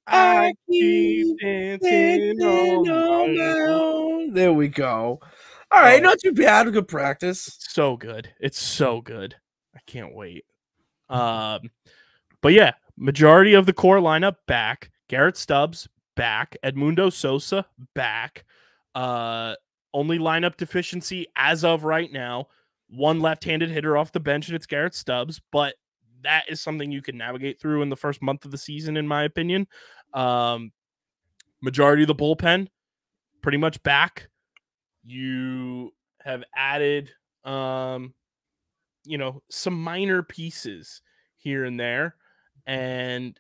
I keep dancing on my own. There we go. All right, not too bad. Good practice. It's so good. It's so good. I can't wait. But yeah, majority of the core lineup back. Garrett Stubbs back. Edmundo Sosa back. Only lineup deficiency as of right now. One left-handed hitter off the bench, and it's Garrett Stubbs. But that is something you can navigate through in the first month of the season, in my opinion. Majority of the bullpen pretty much back. You have added, some minor pieces here and there. And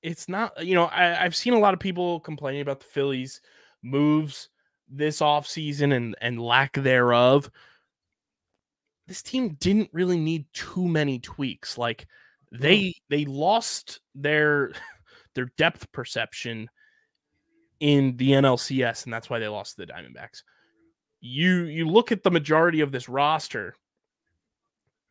it's not, I've seen a lot of people complaining about the Phillies moves this offseason and lack thereof. This team didn't really need too many tweaks. Like they lost their depth perception in the NLCS, and that's why they lost to the Diamondbacks. You look at the majority of this roster,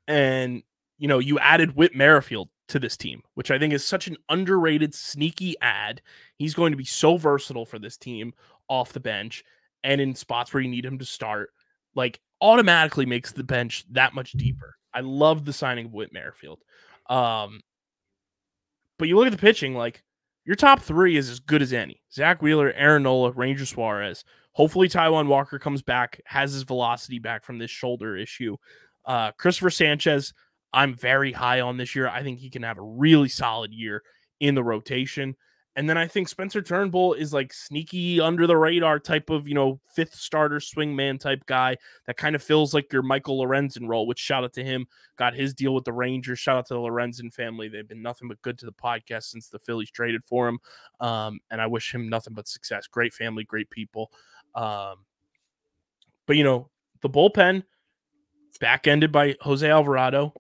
and you added Whit Merrifield to this team, which I think is such an underrated, sneaky ad. He's going to be so versatile for this team off the bench and in spots where you need him to start. Like, automatically makes the bench that much deeper. I love the signing of Whit Merrifield. But you look at the pitching, like, your top three is as good as any. Zach Wheeler, Aaron Nola, Ranger Suarez. Hopefully Taijuan Walker comes back, has his velocity back from this shoulder issue. Christopher Sanchez, I'm very high on this year. I think he can have a really solid year in the rotation. And then I think Spencer Turnbull is like sneaky under the radar type of, fifth starter swingman type guy that kind of feels like your Michael Lorenzen role, which shout out to him, got his deal with the Rangers. Shout out to the Lorenzen family. They've been nothing but good to the podcast since the Phillies traded for him. And I wish him nothing but success. Great family, great people. But the bullpen back-ended by Jose Alvarado.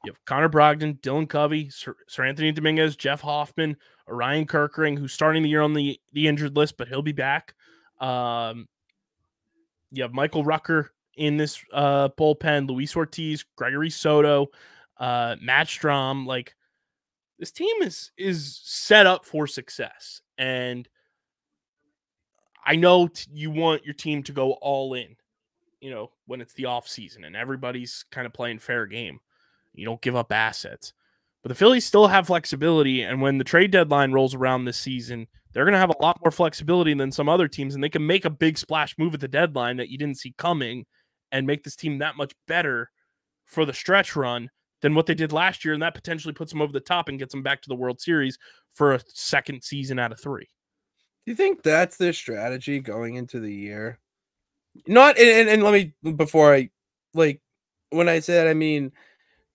You have Connor Brogdon, Dylan Covey, Sir Anthony Dominguez, Jeff Hoffman, Orion Kirkering, who's starting the year on the injured list, but he'll be back. You have Michael Rucker in this bullpen, Luis Ortiz, Gregory Soto, Matt Strom. Like, this team is set up for success. And I know you want your team to go all in, when it's the off season and everybody's kind of playing fair game. You don't give up assets. But the Phillies still have flexibility, and when the trade deadline rolls around this season, they're going to have a lot more flexibility than some other teams, and they can make a big splash move at the deadline that you didn't see coming and make this team that much better for the stretch run than what they did last year, and that potentially puts them over the top and gets them back to the World Series for a second season out of 3. Do you think that's their strategy going into the year? Not, and let me, before I, like, when I say that, I mean,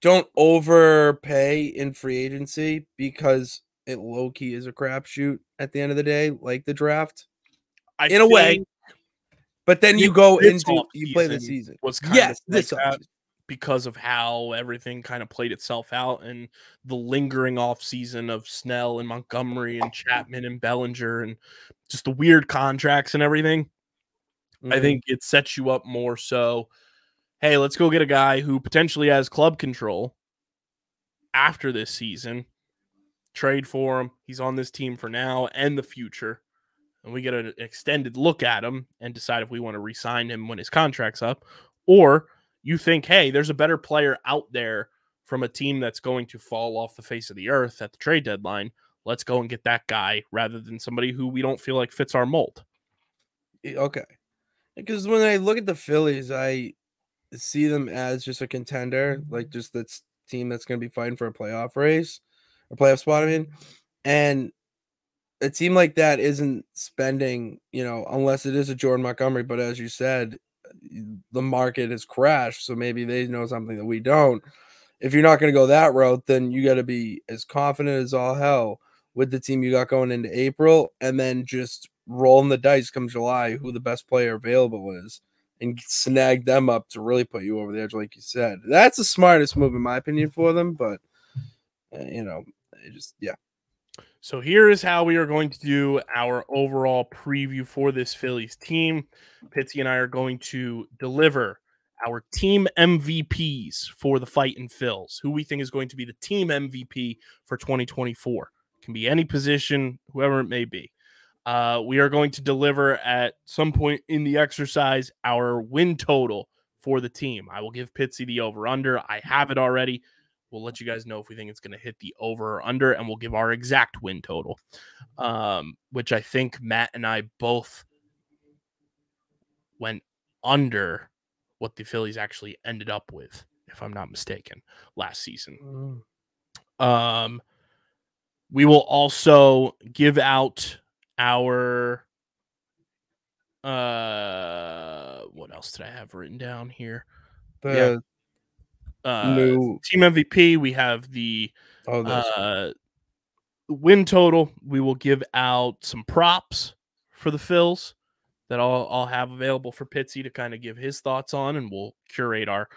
don't overpay in free agency because it low-key is a crapshoot at the end of the day, like the draft. In a way. But then you go into you play the season. Was kind of like this that because of how everything kind of played itself out and the lingering off season of Snell and Montgomery and Chapman and Bellinger and just the weird contracts and everything. I think it sets you up more so, hey, let's go get a guy who potentially has club control after this season, trade for him. He's on this team for now and the future. And we get an extended look at him and decide if we want to re-sign him when his contract's up. Or you think, hey, there's a better player out there from a team that's going to fall off the face of the earth at the trade deadline. Let's go and get that guy rather than somebody who we don't feel like fits our mold. Okay. Because when I look at the Phillies, I see them as just a contender, like just this team that's going to be fighting for a playoff race, a playoff spot, I mean. And a team like that isn't spending, unless it is a Jordan Montgomery. But as you said, the market has crashed. So maybe they know something that we don't. If you're not going to go that route, then you got to be as confident as all hell with the team you got going into April and then just rolling the dice come July, who the best player available is and snag them up to really put you over the edge, like you said. That's the smartest move, in my opinion, for them. But, yeah. So here is how we are going to do our overall preview for this Phillies team. Pitsy and I are going to deliver our team MVPs for the Fightin' Phils, who we think is going to be the team MVP for 2024. It can be any position, whoever it may be. We are going to deliver at some point in the exercise our win total for the team. I will give Pitsy the over-under. I have it already. We'll let you guys know if we think it's going to hit the over or under, and we'll give our exact win total, which I think Matt and I both went under what the Phillies actually ended up with, if I'm not mistaken, last season. We will also give out our what else did I have written down here? New team MVP. We have the win total. We will give out some props for the Phils that I'll have available for Pitsy to kind of give his thoughts on, and we'll curate our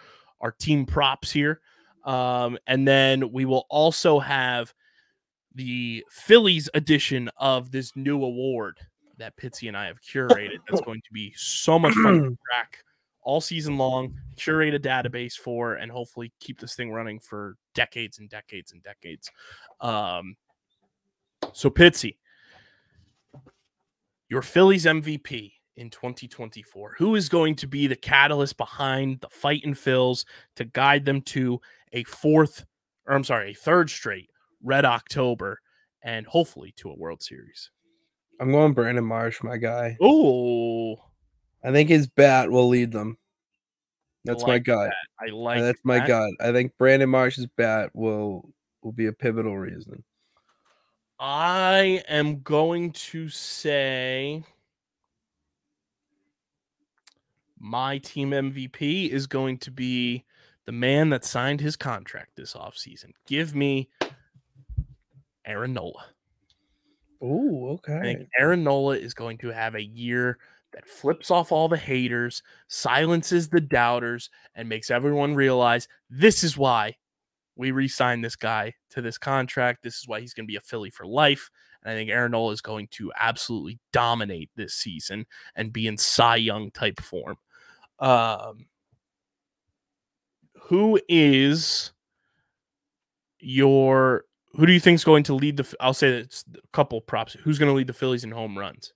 team props here. And then we will also have the Phillies edition of this new award that Pitsy and I have curated. That's going to be so much fun to track all season long, curate a database for, and hopefully keep this thing running for decades and decades and decades. So Pitsy, your Phillies MVP in 2024, who is going to be the catalyst behind the Fightin' Phils to guide them to a third straight Red October and hopefully to a World Series? I'm going Brandon Marsh, my guy. Oh, I think his bat will lead them. That's my gut. That's my gut. I think Brandon Marsh's bat will be a pivotal reason. I am going to say my team MVP is going to be the man that signed his contract this offseason. Give me Aaron Nola. Oh, okay. I think Aaron Nola is going to have a year that flips off all the haters, silences the doubters, and makes everyone realize this is why we re-signed this guy to this contract. This is why he's going to be a Philly for life. And I think Aaron Nola is going to absolutely dominate this season and be in Cy Young type form. Who do you think is going to lead I'll say it's a couple props. Who's going to lead the Phillies in home runs?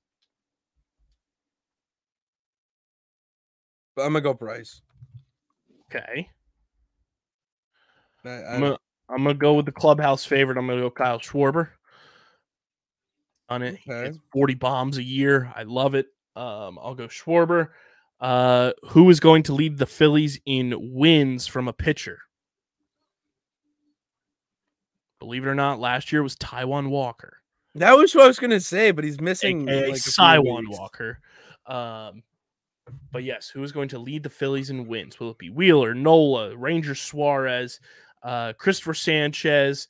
I'm going to go Bryce. Okay. I'm gonna go with the clubhouse favorite. I'm gonna go Kyle Schwarber. On it, He gets 40 bombs a year. I love it. I'll go Schwarber. Who is going to lead the Phillies in wins from a pitcher? Believe it or not, last year was Taijuan Walker. That was what I was gonna say, but he's missing Taijuan Walker. But yes, who is going to lead the Phillies in wins? Will it be Wheeler, Nola, Ranger Suarez, Christopher Sanchez,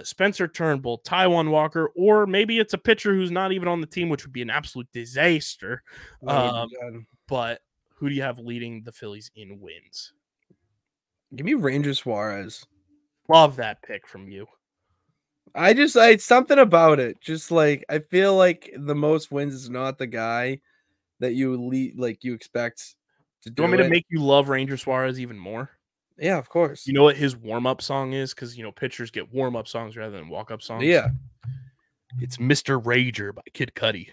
Spencer Turnbull, Taijuan Walker, or maybe it's a pitcher who's not even on the team, which would be an absolute disaster. But who do you have leading the Phillies in wins? Give me Ranger Suarez. Love that pick from you. It's something about it. Just like, I feel like the most wins is not the guy that you expect to do. You want me to make you love Ranger Suarez even more? Yeah, of course. You know what his warm-up song is? Because, pitchers get warm-up songs rather than walk-up songs. Yeah. It's Mr. Rager by Kid Cudi.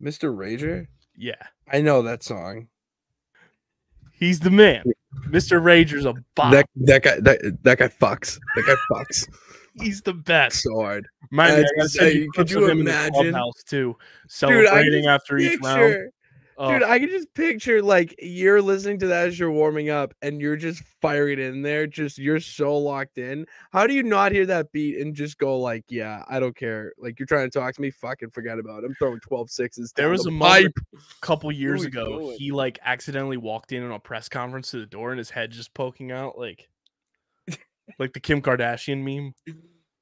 Mr. Rager? Yeah. I know that song. He's the man. Mr. Rager's a bop. That guy fucks. That guy fucks. He's the best. So hard. Could you imagine? Too, celebrating after each round. Dude, I can just picture like you're listening to that as you're warming up and you're just firing in there. You're so locked in. How do you not hear that beat and just go like, yeah, I don't care. Like you're trying to talk to me, fucking forget about it. I'm throwing 12 sixes. There was a moment a couple years ago. He like accidentally walked in on a press conference to the door and his head just poking out like the Kim Kardashian meme.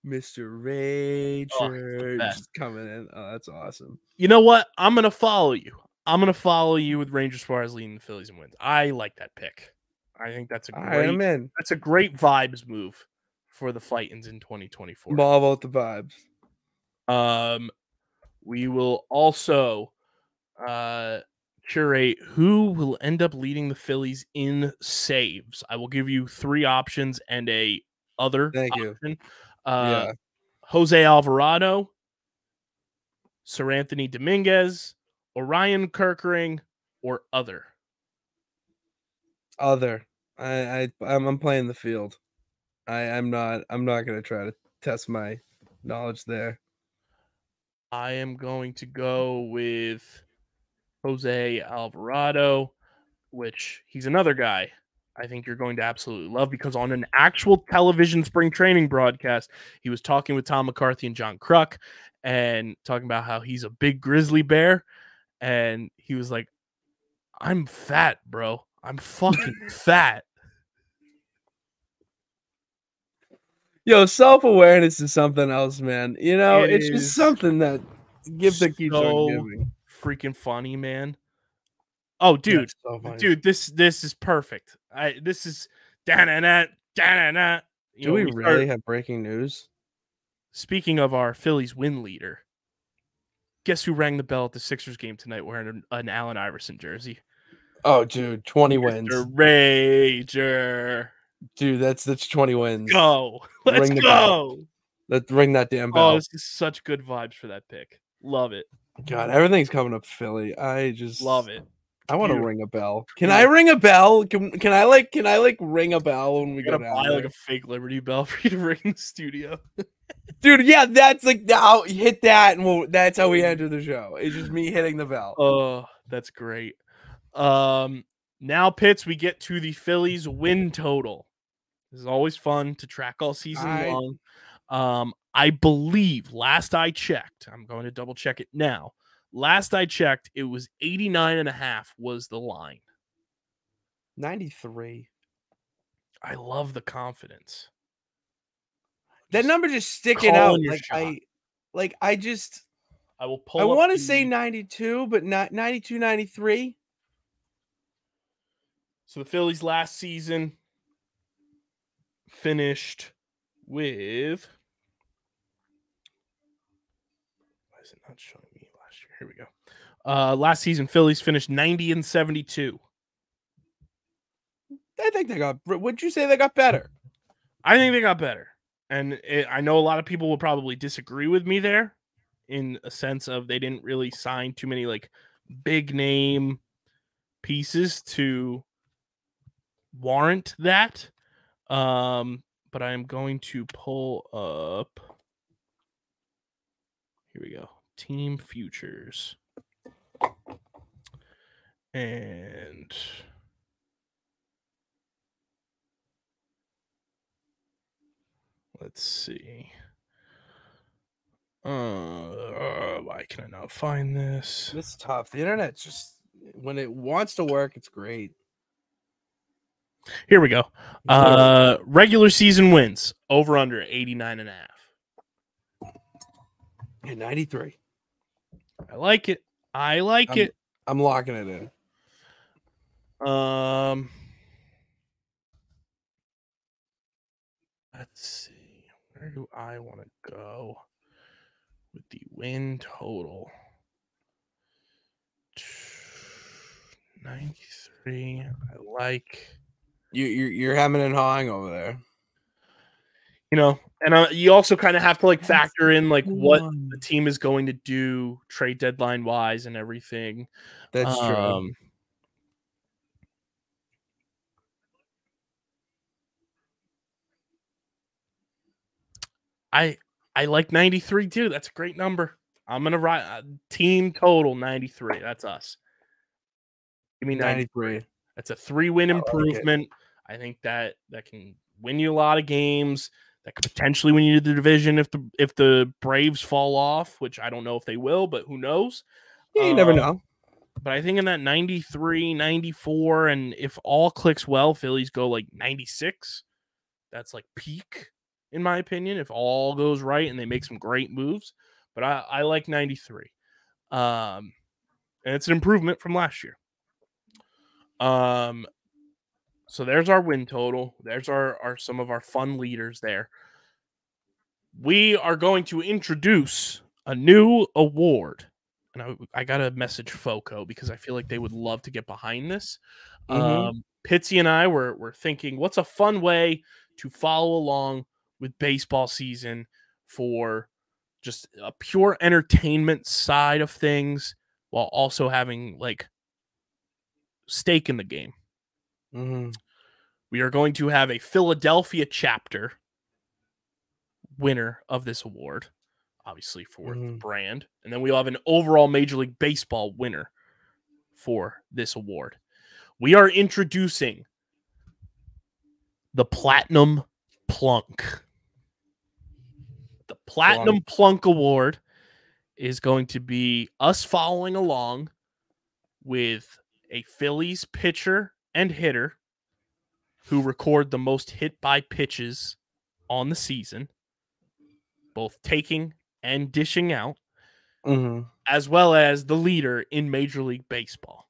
Mr. Rager just coming in. Oh, that's awesome. You know what? I'm gonna follow you. I'm going to follow you with Ranger Suarez leading the Phillies and wins. I like that pick. I think that's a great vibes move for the Fightins in 2024. All about the vibes. We will also curate who will end up leading the Phillies in saves. I will give you 3 options and a other option. Jose Alvarado, Seranthony Dominguez, Orion Kerkering, or other? Other. I'm playing the field. I'm not gonna try to test my knowledge there. I am going to go with Jose Alvarado, which he's another guy I think you're going to absolutely love because on an actual television spring training broadcast, he was talking with Tom McCarthy and John Kruk and talking about how he's a big grizzly bear. And he was like, I'm fat, bro. I'm fucking fat. Yo, self-awareness is something else, man. It's just something that keeps on giving. Freaking funny, man. Oh, dude. So dude, this is perfect. This is da-na-na. Do we really have breaking news? Speaking of our Phillies win leader, guess who rang the bell at the Sixers game tonight wearing an Allen Iverson jersey? Oh, dude, 20 wins. Rager. Dude, that's 20 wins. Go. Let's go. Let's ring that damn bell. Oh, this is such good vibes for that pick. Love it. God, everything's coming up Philly. I just love it. I want to ring a bell. Can I ring a bell? Can I ring a bell when we go down? Buy like a fake Liberty Bell for you to ring in the studio. Dude, yeah, that's like now hit that and that's how we enter the show. It's just me hitting the bell. Oh, that's great. Now, Pitts, we get to the Phillies win total. This is always fun to track all season long. I believe last I checked, I'm going to double check it now. Last I checked, it was 89.5 was the line. 93. I love the confidence. That number just sticking out. I will pull. I want to say 92, but not 92, 93. So the Phillies last season finished with. Why is it not showing me last year? Here we go. Last season, Phillies finished 90-72. I think they got. Would you say they got better? I think they got better. And I know a lot of people will probably disagree with me there in a sense of they didn't really sign too many like big name pieces to warrant that. But I am going to pull up. Here we go. Team futures. And let's see. Why can I not find this? It's tough. The internet's just when it wants to work, it's great. Here we go. Regular season wins over under 89.5. Yeah, 93. I like it. I like it. I'm locking it in. Let's see. Where do I want to go with the win total? 93. I like. You're hemming and hawing over there. And you also kind of have to like factor in like what the team is going to do trade deadline wise and everything. That's true. I like 93 too. That's a great number. I'm gonna write team total 93. That's us. Give me 93. That's a 3-win improvement. I think that can win you a lot of games. That could potentially win you the division if the Braves fall off, which I don't know if they will, but who knows? Yeah, you never know. But I think in that 93, 94, and if all clicks well, Phillies go like 96. That's like peak, in my opinion, if all goes right and they make some great moves. But I like 93. And it's an improvement from last year. So there's our win total. There's our some of our fun leaders there. We are going to introduce a new award. And I got to message FOCO because I feel like they would love to get behind this. Pitsy and I were thinking, what's a fun way to follow along with baseball season for just a pure entertainment side of things while also having like stake in the game. We are going to have a Philadelphia chapter winner of this award, obviously for the brand. And then we'll have an overall Major League Baseball winner for this award. We are introducing the Platinum Plunk. The Platinum Plunk Award is going to be us following along with a Phillies pitcher and hitter who record the most hit by pitches on the season, both taking and dishing out, as well as the leader in Major League Baseball.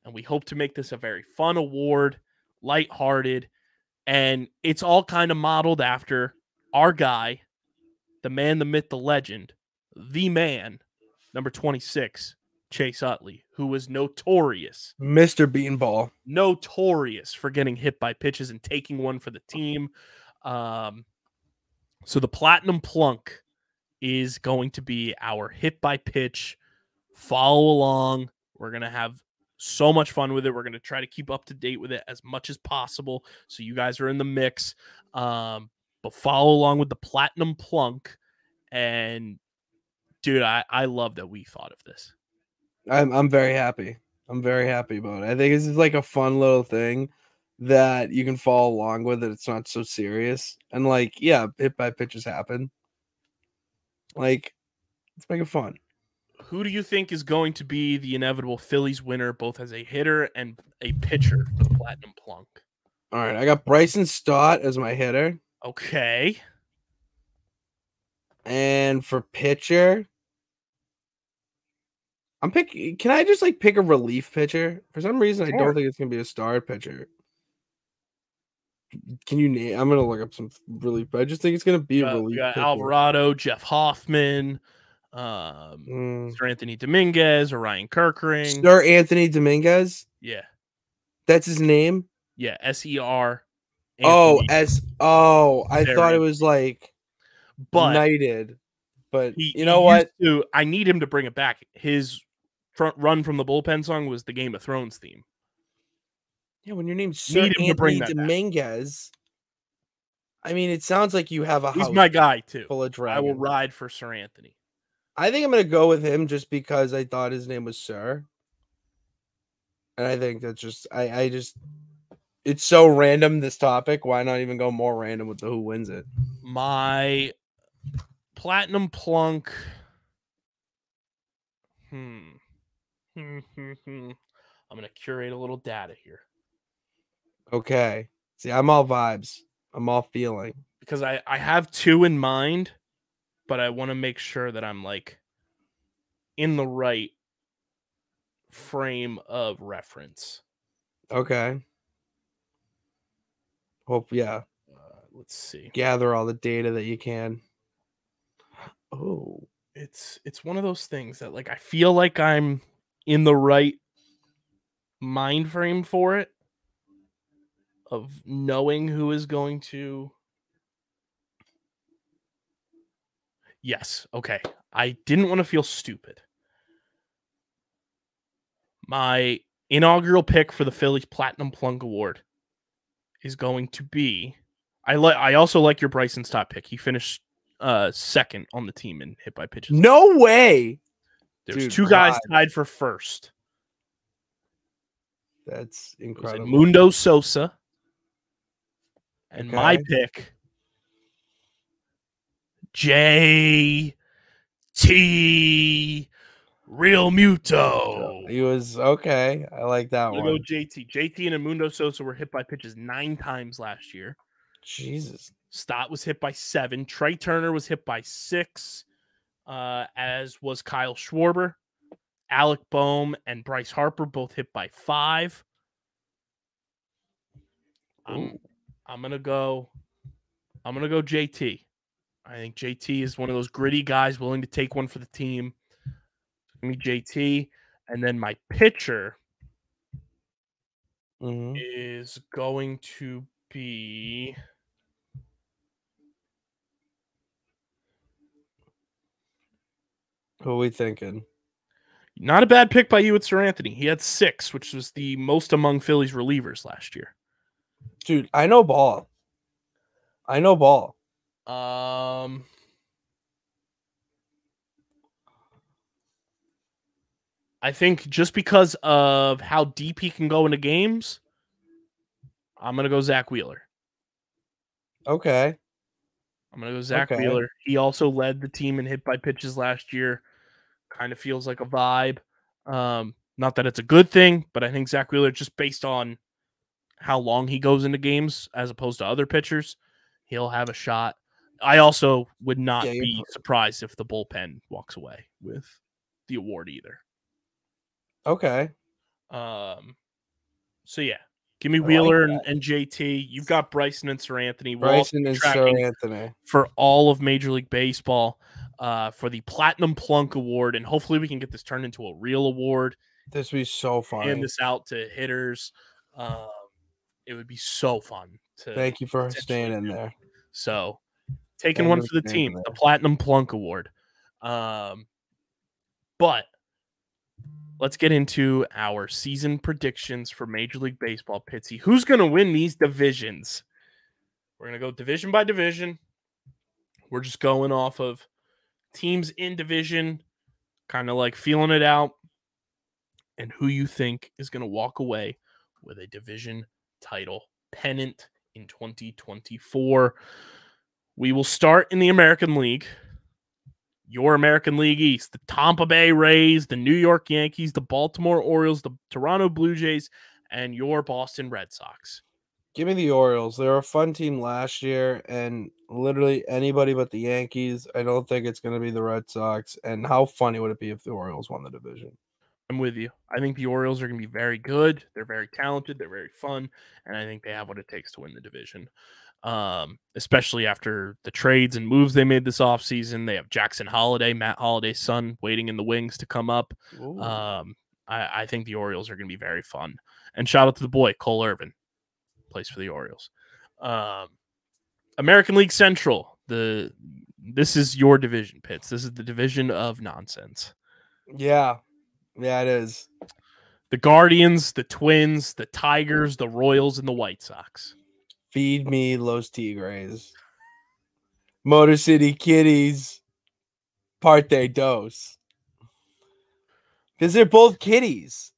And we hope to make this a very fun award, lighthearted, and it's all kind of modeled after our guy, the man, the myth, the legend, the man, number 26, Chase Utley, who was notorious. Mr. Beanball. Notorious for getting hit by pitches and taking one for the team. So the Platinum Plunk is going to be our hit by pitch. Follow along. We're going to have so much fun with it. We're going to try to keep up to date with it as much as possible so you guys are in the mix. But follow along with the Platinum Plunk. And, dude, I love that we thought of this. I'm very happy. I'm very happy about it. I think this is like a fun little thing that you can follow along with it. It's not so serious. And like, yeah, hit by pitches happen. Like, let's make it fun. Who do you think is going to be the inevitable Phillies winner, both as a hitter and a pitcher for the Platinum Plunk? All right, I got Bryson Stott as my hitter. Okay. And for pitcher, I'm picking. Can I just like pick a relief pitcher? For some reason, I don't think it's gonna be a star pitcher. Can you name? I'm gonna look up some relief, but I just think it's gonna be a relief. We got pitcher. Alvarado, Jeff Hoffman, Sir Anthony Dominguez, Orion Kirkring. Sir Anthony Dominguez. Yeah, that's his name. Yeah, SER. I thought it was like United, but you know what? I need him to bring it back. His front run from the bullpen song was the Game of Thrones theme. Yeah, when your name's Sir Anthony Dominguez, I mean, it sounds like you have a house. He's my guy too. Full of dragons. I will ride for Sir Anthony. I think I'm gonna go with him just because I thought his name was Sir, and I think that's just I just it's so random, this topic. Why not even go more random with the who wins it? My Platinum Plunk. I'm gonna curate a little data here. Okay. See, I'm all vibes. I'm all feeling. because I have two in mind, but I want to make sure that I'm like in the right frame of reference. Okay. Hope, yeah. Let's see. Gather all the data that you can. Oh. It's one of those things that like I feel like I'm in the right mind frame for it of knowing who is going to. Yes, okay. I didn't want to feel stupid. My inaugural pick for the Phillies Platinum Plunk Award is going to be. I also like your Bryson Stott pick. He finished second on the team in hit by pitches. No way. There's Dude, two guys vibe. tied for first. That's It was incredible. Mundo Sosa. And my Okay. pick, JT Real Muto. He was okay. I like that I'm gonna one. go JT. JT and Mundo Sosa were hit by pitches 9 times last year. Jesus. Stott was hit by 7. Trey Turner was hit by 6, as was Kyle Schwarber. Alec Boehm and Bryce Harper both hit by 5. I'm gonna go JT. I think JT is one of those gritty guys willing to take one for the team. Give me JT. And then my pitcher is going to be. Who are we thinking? Not a bad pick by you at Sir Anthony. He had 6, which was the most among Phillies relievers last year. Dude, I know ball. I think just because of how deep he can go into games, I'm going to go Zach Wheeler. Okay. I'm going to go Zach Wheeler. He also led the team in hit by pitches last year. Kind of feels like a vibe. Not that it's a good thing, but I think Zach Wheeler, just based on how long he goes into games as opposed to other pitchers, he'll have a shot. I also would not be surprised if the bullpen walks away with the award either. Okay. So yeah, give me Wheeler and JT. You've got Bryson and Sir Anthony. Bryson and Sir Anthony for all of Major League Baseball for the Platinum Plunk Award, and hopefully we can get this turned into a real award. This would be so fun. Hand this out to hitters. It would be so fun. Thank you for staying in there. So, taking one for the team, the Platinum Plunk Award. But let's get into our season predictions for Major League Baseball, Pitsy. Who's going to win these divisions? We're going to go division by division. We're just going off of teams in division, kind of like feeling it out, and who you think is going to walk away with a division title pennant in 2024. We will start in the American League. Your American League East, the Tampa Bay Rays, the New York Yankees, the Baltimore Orioles, the Toronto Blue Jays, and your Boston Red Sox. Give me the Orioles. They were a fun team last year, and literally anybody but the Yankees. I don't think it's going to be the Red Sox. And how funny would it be if the Orioles won the division? I'm with you. I think the Orioles are going to be very good. They're very talented. They're very fun. And I think they have what it takes to win the division. Especially after the trades and moves they made this offseason. They have Jackson Holliday, Matt Holliday's son, waiting in the wings to come up. I think the Orioles are going to be very fun. And shout out to the boy, Cole Irvin, plays for the Orioles. American League Central. This is your division, Pitts. This is the division of nonsense. Yeah. Yeah, it is. The Guardians, the Twins, the Tigers, the Royals, and the White Sox. Feed me Los Tigres. Motor City Kitties. Parte dos. Because they're both kitties.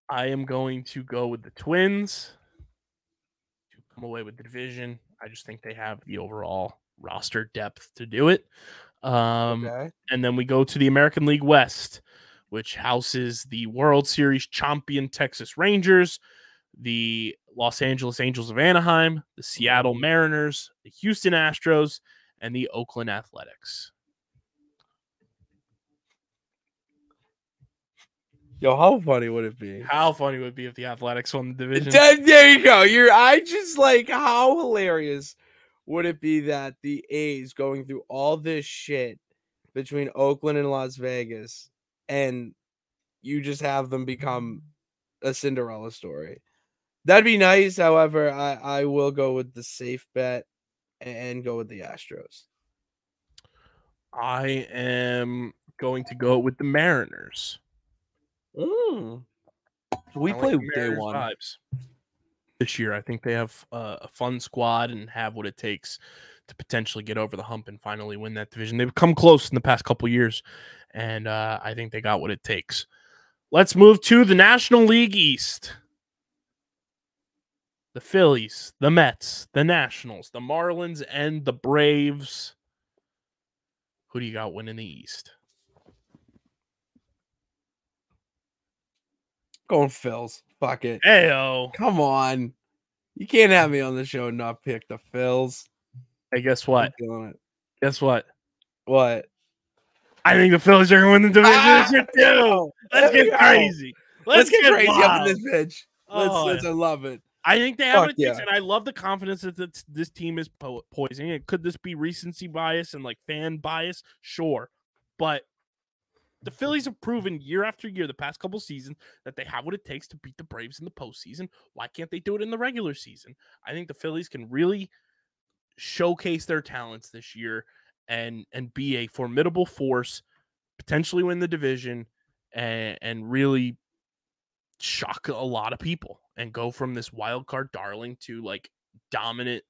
I am going to go with the Twins to come away with the division. I just think they have the overall roster depth to do it. And then we go to the American League West. which houses the World Series champion Texas Rangers, the Los Angeles Angels of Anaheim, the Seattle Mariners, the Houston Astros, and the Oakland Athletics. Yo, how funny would it be? How funny would it be if the Athletics won the division? There you go. I just like, how hilarious would it be that the A's going through all this shit between Oakland and Las Vegas, and you just have them become a Cinderella story? That'd be nice. However, I will go with the safe bet and go with the Astros. I am going to go with the Mariners. So we play day one vibes this year. I think they have a fun squad and have what it takes to potentially get over the hump and finally win that division. They've come close in the past couple years, and I think they got what it takes. Let's move to the National League East. The Phillies, the Mets, the Nationals, the Marlins, and the Braves. Who do you got winning the East? Going Phils. Fuck it. Heyo. Come on. You can't have me on the show and not pick the Phils. Hey, guess what? Guess what? What? I think the Phillies are going to win the division too. Let's get crazy. Let's get crazy up in this bitch. Let's I love it. I think they have it, and I love the confidence that this team is poising. Could this be recency bias and like fan bias? Sure, but the Phillies have proven year after year, the past couple seasons, that they have what it takes to beat the Braves in the postseason. Why can't they do it in the regular season? I think the Phillies can really showcase their talents this year and be a formidable force, potentially win the division, and really shock a lot of people and go from this wild card darling to like dominant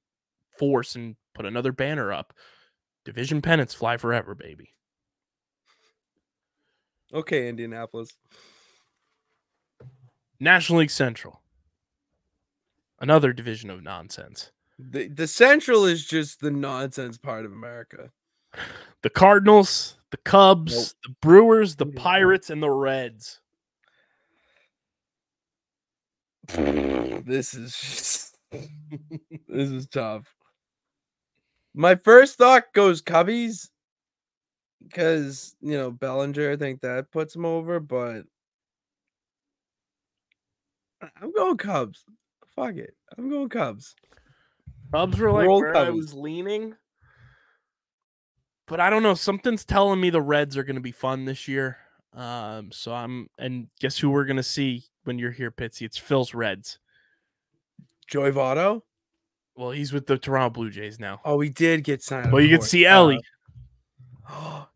force and put another banner up. Division pennants fly forever, baby. Okay, Indianapolis. National League Central. Another division of nonsense. The Central is just the nonsense part of America. The Cardinals, the Cubs, the Brewers, the Pirates, and the Reds. This is this is tough. My first thought goes Cubbies because, Bellinger, I think that puts him over, but I'm going Cubs. Fuck it. I'm going Cubs. Cubs were like where I was leaning. But I don't know. Something's telling me the Reds are going to be fun this year. And guess who we're going to see when you're here, Pitsy? It's Phil's Reds. Joey Votto? Well, he's with the Toronto Blue Jays now. Oh, he did get signed. Well, you can see Ellie.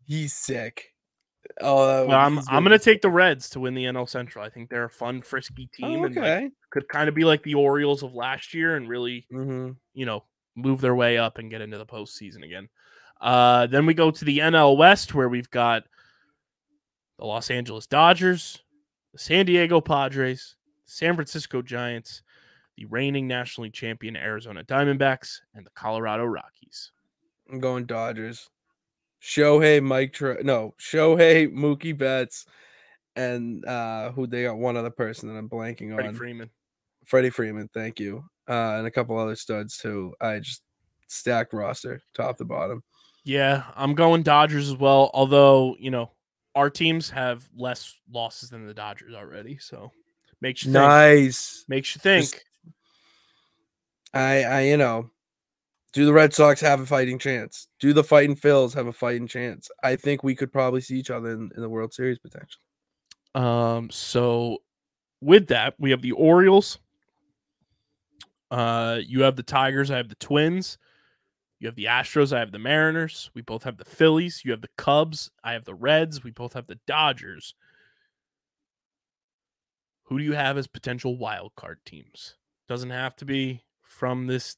He's sick. Oh, well, I'm going to take the Reds to win the NL Central. I think they're a fun, frisky team and could kind of be like the Orioles of last year and really, move their way up and get into the postseason again. Then we go to the NL West where we've got the Los Angeles Dodgers, the San Diego Padres, the San Francisco Giants, the reigning National League champion Arizona Diamondbacks, and the Colorado Rockies. I'm going Dodgers. Shohei, Mookie Betts, and who they got one other person that I'm blanking on. Freddie Freeman, thank you. And a couple other studs too. I just stacked roster, top to bottom. Yeah, I'm going Dodgers as well. Although, our teams have less losses than the Dodgers already, so makes you think. Nice. Makes you think. Do the Red Sox have a fighting chance? Do the Fighting Phils have a fighting chance? I think we could probably see each other in the World Series potentially. So with that, we have the Orioles. You have the Tigers. I have the Twins. You have the Astros. I have the Mariners. We both have the Phillies. You have the Cubs. I have the Reds. We both have the Dodgers. Who do you have as potential wild card teams? Doesn't have to be from this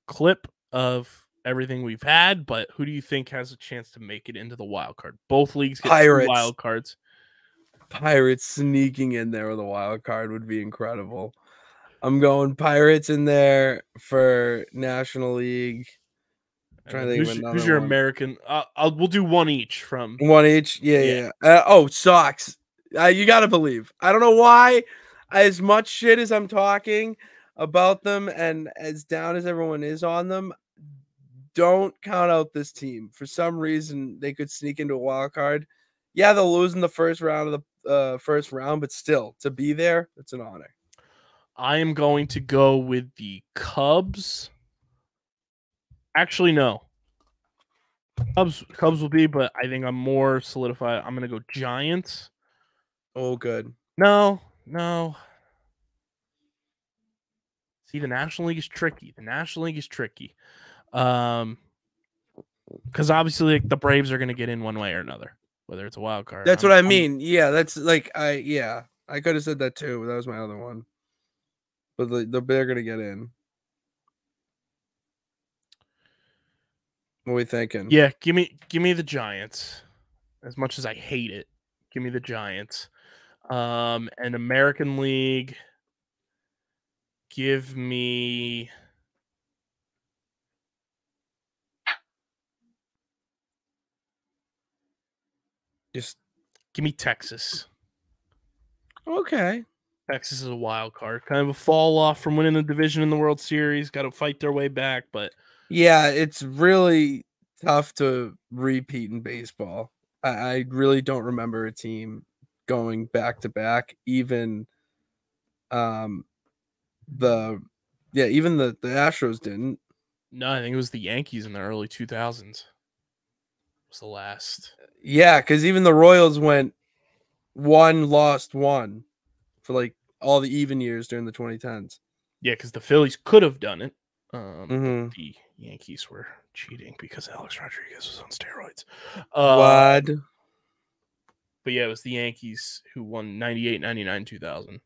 clip of everything we've had, but who do you think has a chance to make it into the wild card? Both leagues get two wild cards. Pirates sneaking in there with a wild card would be incredible. I'm going Pirates in there for National League. Trying to think of another who's your one. American? We'll do one each from one each. Yeah. Sox. You got to believe. I don't know why. As much shit as I'm talking about them and as down as everyone is on them, don't count out this team. For some reason, they could sneak into a wild card. Yeah, they'll lose in the first round of the first round, but still, to be there, it's an honor. I am going to go with the Cubs. Actually, no. Cubs will be, but I think I'm more solidified. I'm going to go Giants. Oh, good. No. See, the National League is tricky. Because obviously like, the Braves are going to get in one way or another, whether it's a wild card. That's what I mean. Yeah, that's like I could have said that too, but that was my other one. But they're going to get in. What are we thinking? Yeah, give me the Giants. As much as I hate it, give me the Giants. And American League, give me give me Texas. Okay. Texas is a wild card. Kind of a fall off from winning the division in the World Series. Got to fight their way back, but yeah, it's really tough to repeat in baseball. I really don't remember a team going back to back. Even the Astros didn't. No, I think it was the Yankees in the early 2000s. Was the last. Yeah, because even the Royals went one, lost one for like all the even years during the 2010s. Yeah, because the Phillies could have done it. Mm-hmm. The Yankees were cheating because Alex Rodriguez was on steroids. What? But yeah, it was the Yankees who won 98, 99, 2000.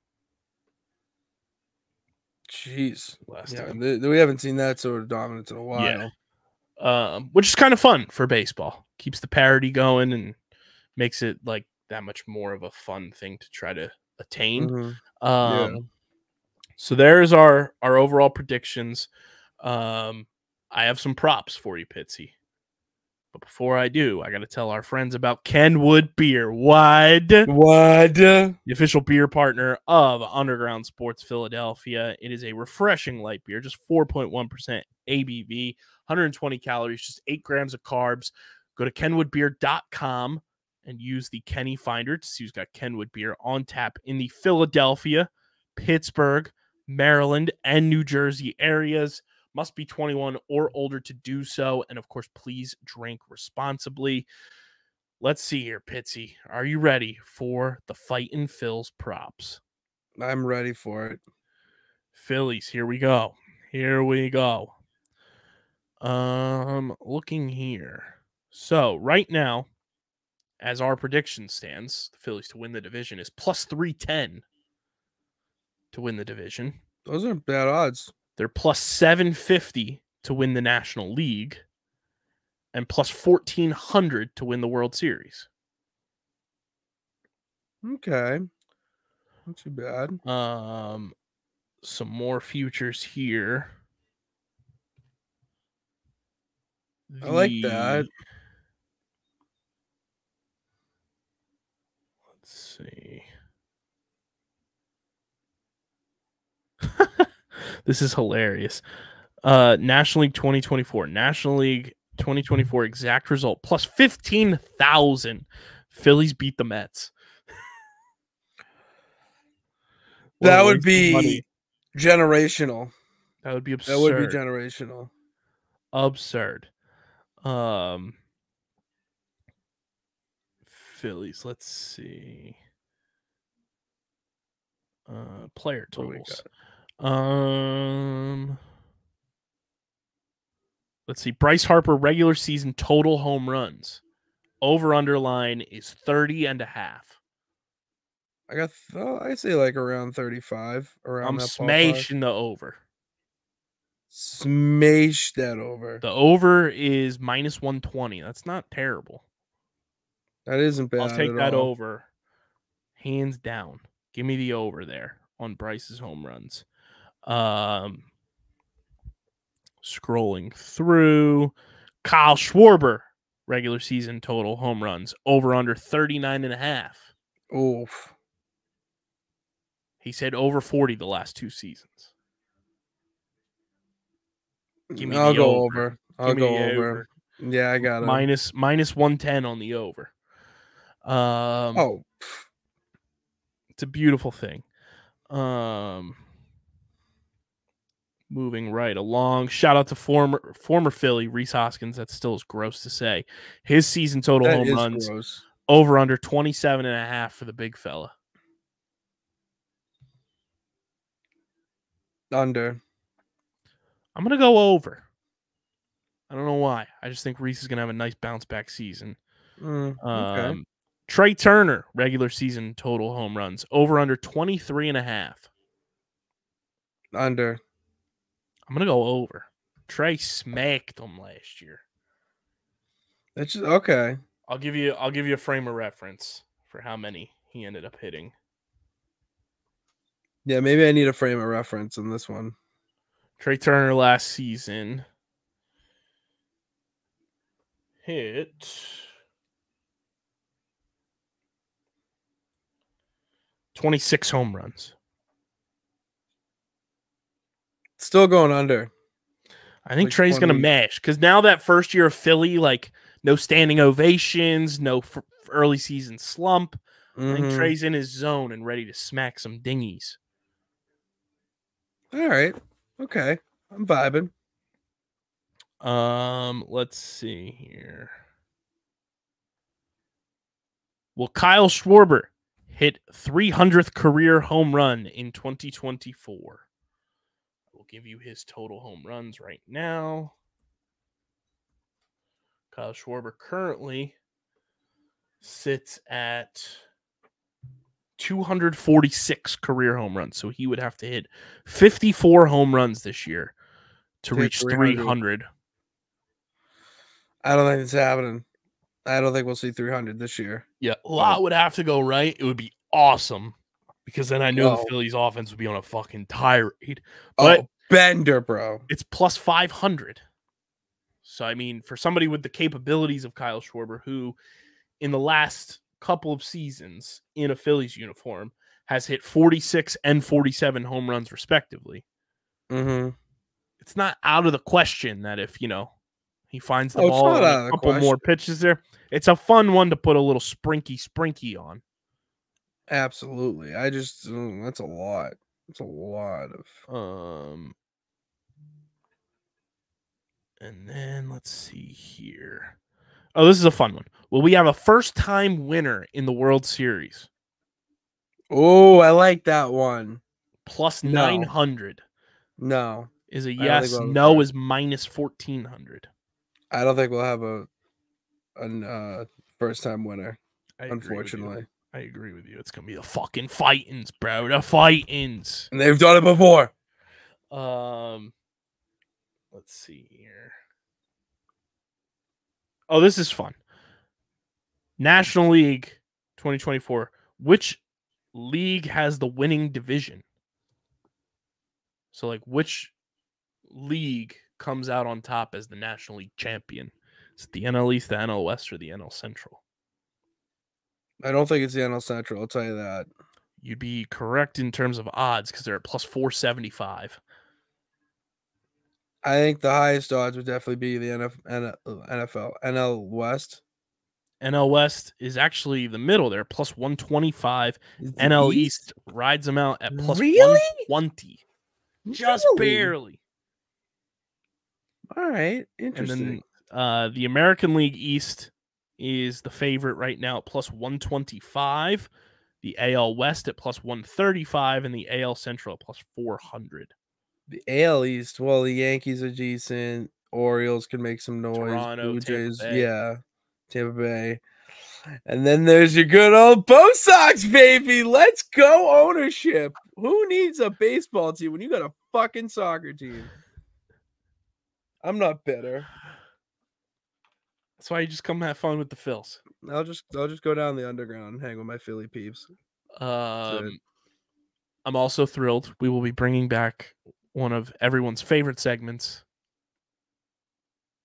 Jeez. Last Yeah, time. we haven't seen that sort of dominance in a while. Yeah. Which is kind of fun for baseball. Keeps the parity going and makes it like that much more of a fun thing to try to attain. Mm-hmm. So there's our overall predictions. I have some props for you, Pitsy. But before I do, I got to tell our friends about Kenwood Beer. What? The official beer partner of Underground Sports Philadelphia. It is a refreshing light beer, just 4.1% ABV, 120 calories, just 8 grams of carbs. Go to kenwoodbeer.com and use the Kenny Finder to see who's got Kenwood Beer on tap in the Philadelphia, Pittsburgh, Maryland, and New Jersey areas. Must be 21 or older to do so. And of course, please drink responsibly. Let's see here, Pitsy. Are you ready for the Fightin' Phils props? I'm ready for it. Phillies, here we go. Looking here. So right now, as our prediction stands, the Phillies to win the division is plus 310 to win the division. Those aren't bad odds. They're plus 750 to win the National League and plus 1,400 to win the World Series. Okay. Not too bad. Some more futures here. I like that. Let's see. This is hilarious. National League 2024. National League 2024 exact result plus 15,000. Phillies beat the Mets. That would be generational. That would be absurd. That would be generational. Absurd. Phillies, let's see. Player totals. Let's see. Bryce Harper regular season total home runs. Over underline is 30.5. I say like around 35. Around I'm that smashing the over. Smash that over. The over is minus 120. That's not terrible. That isn't bad. I'll take that all. over. Hands down. Give me the over there on Bryce's home runs. Scrolling through. Kyle Schwarber, regular season total home runs, over under 39.5. Oof. He's hit over 40 the last 2 seasons. Give me I'll the go over. over. I'll Give me go the over. Yeah, I got it. Minus 110 on the over. It's a beautiful thing. Moving right along. Shout out to former Philly, Rhys Hoskins. That still is gross to say. His season total that home is runs gross. over under 27.5 for the big fella. Under. I'm going to go over. I don't know why. I just think Rhys is going to have a nice bounce back season. Okay. Trey Turner, regular season total home runs, over under 23.5. Under. I'm going to go over. Trey smacked him last year. That's just okay. I'll give you a frame of reference for how many he ended up hitting. Yeah, maybe I need a frame of reference in this one. Trey Turner last season hit 26 home runs. Still going under. I think Trey's going to mash because now that first year of Philly, like no standing ovations, no early season slump. I think Trey's in his zone and ready to smack some dinghies. All right. Okay. I'm vibing. Let's see here. Will Kyle Schwarber hit 300th career home run in 2024? We'll give you his total home runs right now. Kyle Schwarber currently sits at 246 career home runs. So he would have to hit 54 home runs this year to reach 300. I don't think it's happening. I don't think we'll see 300 this year. Yeah, a lot would have to go right. It would be awesome because then I know the Phillies offense would be on a fucking tirade. But bender, bro. It's plus 500. So, I mean, for somebody with the capabilities of Kyle Schwarber, who in the last couple of seasons in a Phillies uniform has hit 46 and 47 home runs respectively. It's not out of the question that if, he finds the ball and a couple more pitches there, it's a fun one to put a little sprinky on. Absolutely. That's a lot. It's a lot of and then let's see here. Oh, this is a fun one. Will we have a first-time winner in the World Series? Oh, I like that one. Plus 900. No. Is a yes. No is minus 1,400. I don't think we'll have a first-time winner, unfortunately. I agree with you. It's going to be the fucking Fightins, bro. The Fightins. And they've done it before. Let's see here. Oh, this is fun. National League 2024. Which league has the winning division? So, which league comes out on top as the National League champion? Is it the NL East, the NL West, or the NL Central? I don't think it's the NL Central. I'll tell you that. You'd be correct in terms of odds because they're at plus 475. I think the highest odds would definitely be the NFL. NL West. NL West is actually the middle there, plus 125. NL East rides them out at plus 120. Just barely. All right. Interesting. And then the American League East is the favorite right now at plus 125. The AL West at plus 135 and the AL Central at plus 400. The AL East, well, the Yankees are decent. Orioles can make some noise. Toronto, Blue Jays, Tampa Bay. Tampa Bay. And then there's your good old Bo Sox, baby. Let's go ownership. Who needs a baseball team when you got a fucking soccer team? I'm not bitter. That's why you just come have fun with the Phils. I'll just go down the underground and hang with my Philly peeps. I'm also thrilled. We will be bringing back one of everyone's favorite segments,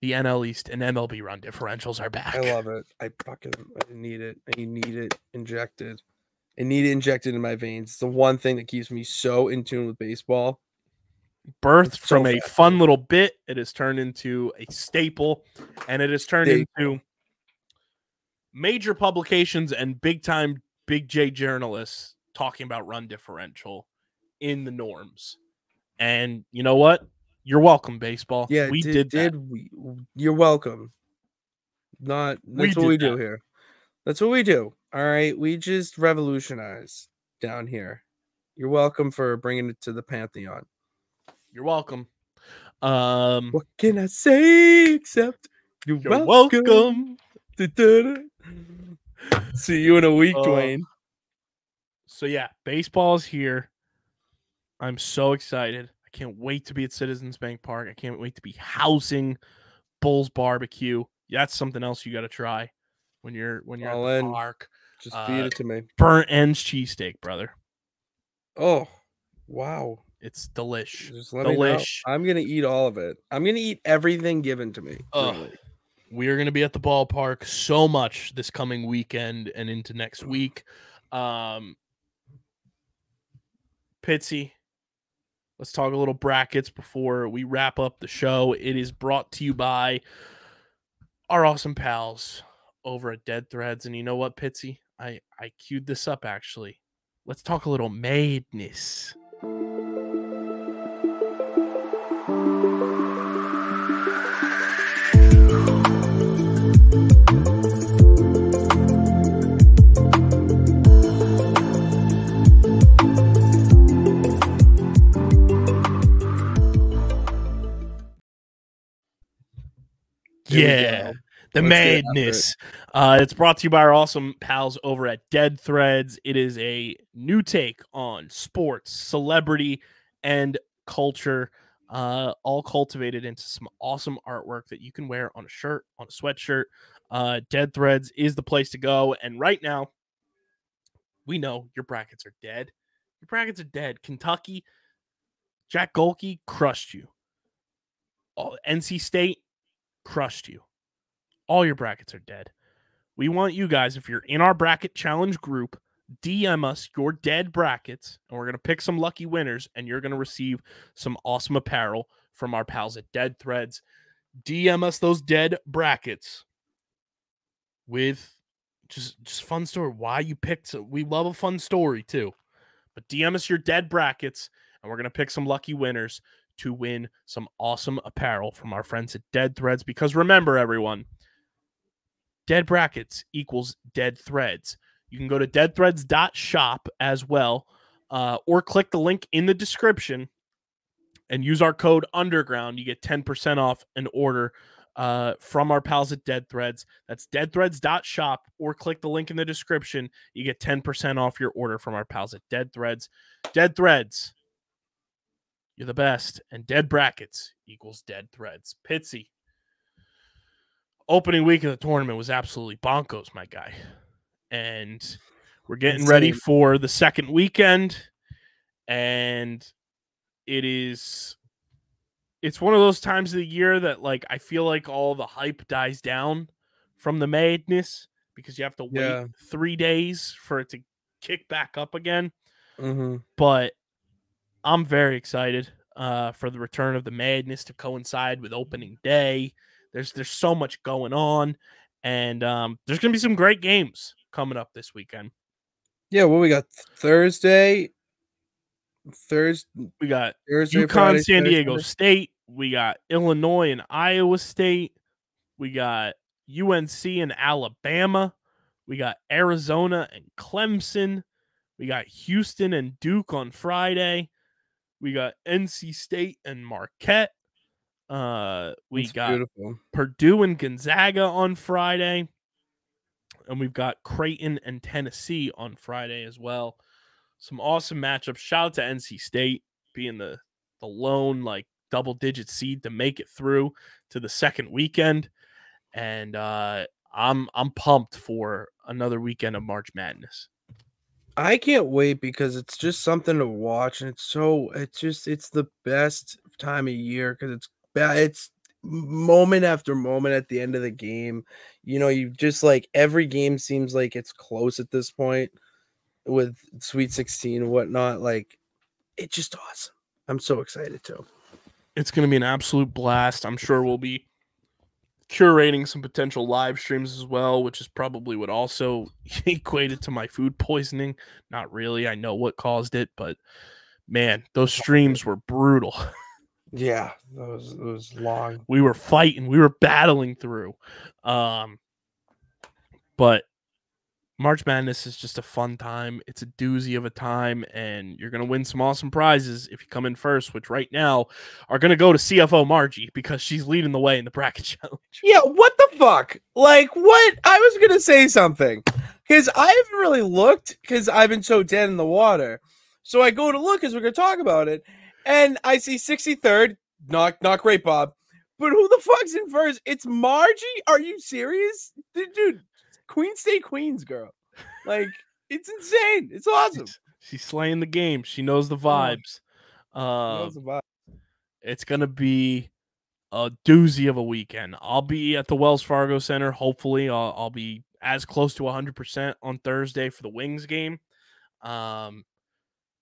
the NL East and MLB run differentials are back. I love it. I need it. I need it injected. I need it injected in my veins. It's the one thing that keeps me so in tune with baseball. Birthed So from a fun little bit, it has turned into a staple, and it has turned into major publications and big J journalists talking about run differential in the norms. And you know what? You're welcome, baseball. Yeah, we did that. You're welcome. That's what we do here. That's what we do. All right, we just revolutionize down here. You're welcome for bringing it to the Pantheon. You're welcome. What can I say except you're welcome. See you in a week, Dwayne. So yeah, baseball is here. I'm so excited. I can't wait to be at Citizens Bank Park. I can't wait to be housing Bull's Barbecue. That's something else you got to try when you're at the park. Just feed it to me. Burnt ends cheesesteak, brother. Oh, wow. It's delish. Just let me know. I'm going to eat all of it. I'm going to eat everything given to me. Really. We are going to be at the ballpark so much this coming weekend and into next week. Pitsy, let's talk a little brackets before we wrap up the show. It is brought to you by our awesome pals over at Dead Threads. And you know what, Pitsy? I queued this up, actually. Let's talk a little madness. Yeah, the madness. It's brought to you by our awesome pals over at Dead Threads. It is a new take on sports, celebrity, and culture, all cultivated into some awesome artwork that you can wear on a shirt, on a sweatshirt. Dead Threads is the place to go. And right now, we know your brackets are dead. Your brackets are dead. Kentucky, Jack Golke crushed you. NC State crushed you. All your brackets are dead. We want you guys, if you're in our bracket challenge group, DM us your dead brackets, and we're going to pick some lucky winners, and you're going to receive some awesome apparel from our pals at Dead Threads. DM us those dead brackets with just fun story. Why you picked. We love a fun story too. But DM us your dead brackets, and we're going to pick some lucky winners to win some awesome apparel from our friends at Dead Threads. Because remember, everyone, dead brackets equals dead threads. You can go to deadthreads.shop as well, or click the link in the description and use our code underground. You get 10% off an order from our pals at Dead Threads. That's deadthreads.shop, or click the link in the description. You get 10% off your order from our pals at Dead Threads. Dead Threads, you're the best. And dead brackets equals dead threads. Pitsy, opening week of the tournament was absolutely bonkos, my guy. And we're getting ready for the second weekend. And it's one of those times of the year that, like, I feel like all the hype dies down from the madness because you have to wait 3 days for it to kick back up again. Mm-hmm. But I'm very excited for the return of the madness to coincide with opening day. There's so much going on, and there's going to be some great games coming up this weekend. Yeah, well, we got Thursday. We got Thursday, UConn, Friday, San Diego Saturday. State. We got Illinois and Iowa State. We got UNC and Alabama. We got Arizona and Clemson. We got Houston and Duke on Friday. We got NC State and Marquette. We got Purdue and Gonzaga on Friday. And we've got Creighton and Tennessee on Friday as well. Some awesome matchups. Shout out to NC State being the lone, like, double-digit seed to make it through to the second weekend. And I'm pumped for another weekend of March Madness. I can't wait because it's just something to watch, and it's the best time of year because moment after moment at the end of the game. You know, you just like every game seems like it's close at this point with Sweet 16 and whatnot. Like, it's just awesome. I'm so excited too. It's going to be an absolute blast. I'm sure we'll be curating some potential live streams as well, which is probably what also equated to my food poisoning. Not really. I know what caused it, but man, those streams were brutal. Yeah, it was long. We were fighting. We were battling through. But March Madness is just a fun time. It's a doozy of a time, and you're going to win some awesome prizes if you come in first, which right now are going to go to CFO Margie because she's leading the way in the bracket challenge. Yeah, what the fuck? Like, what? I was going to say something because I haven't really looked because I've been so dead in the water. So I go to look as we're going to talk about it, and I see 63rd. Not great, Bob. But who the fuck's in first? It's Margie? Are you serious? Dude, Queen stay queens, girl. Like, it's insane. It's awesome. She's slaying the game. She knows the vibes. It's going to be a doozy of a weekend. I'll be at the Wells Fargo Center. Hopefully, I'll be as close to 100% on Thursday for the Wings game. And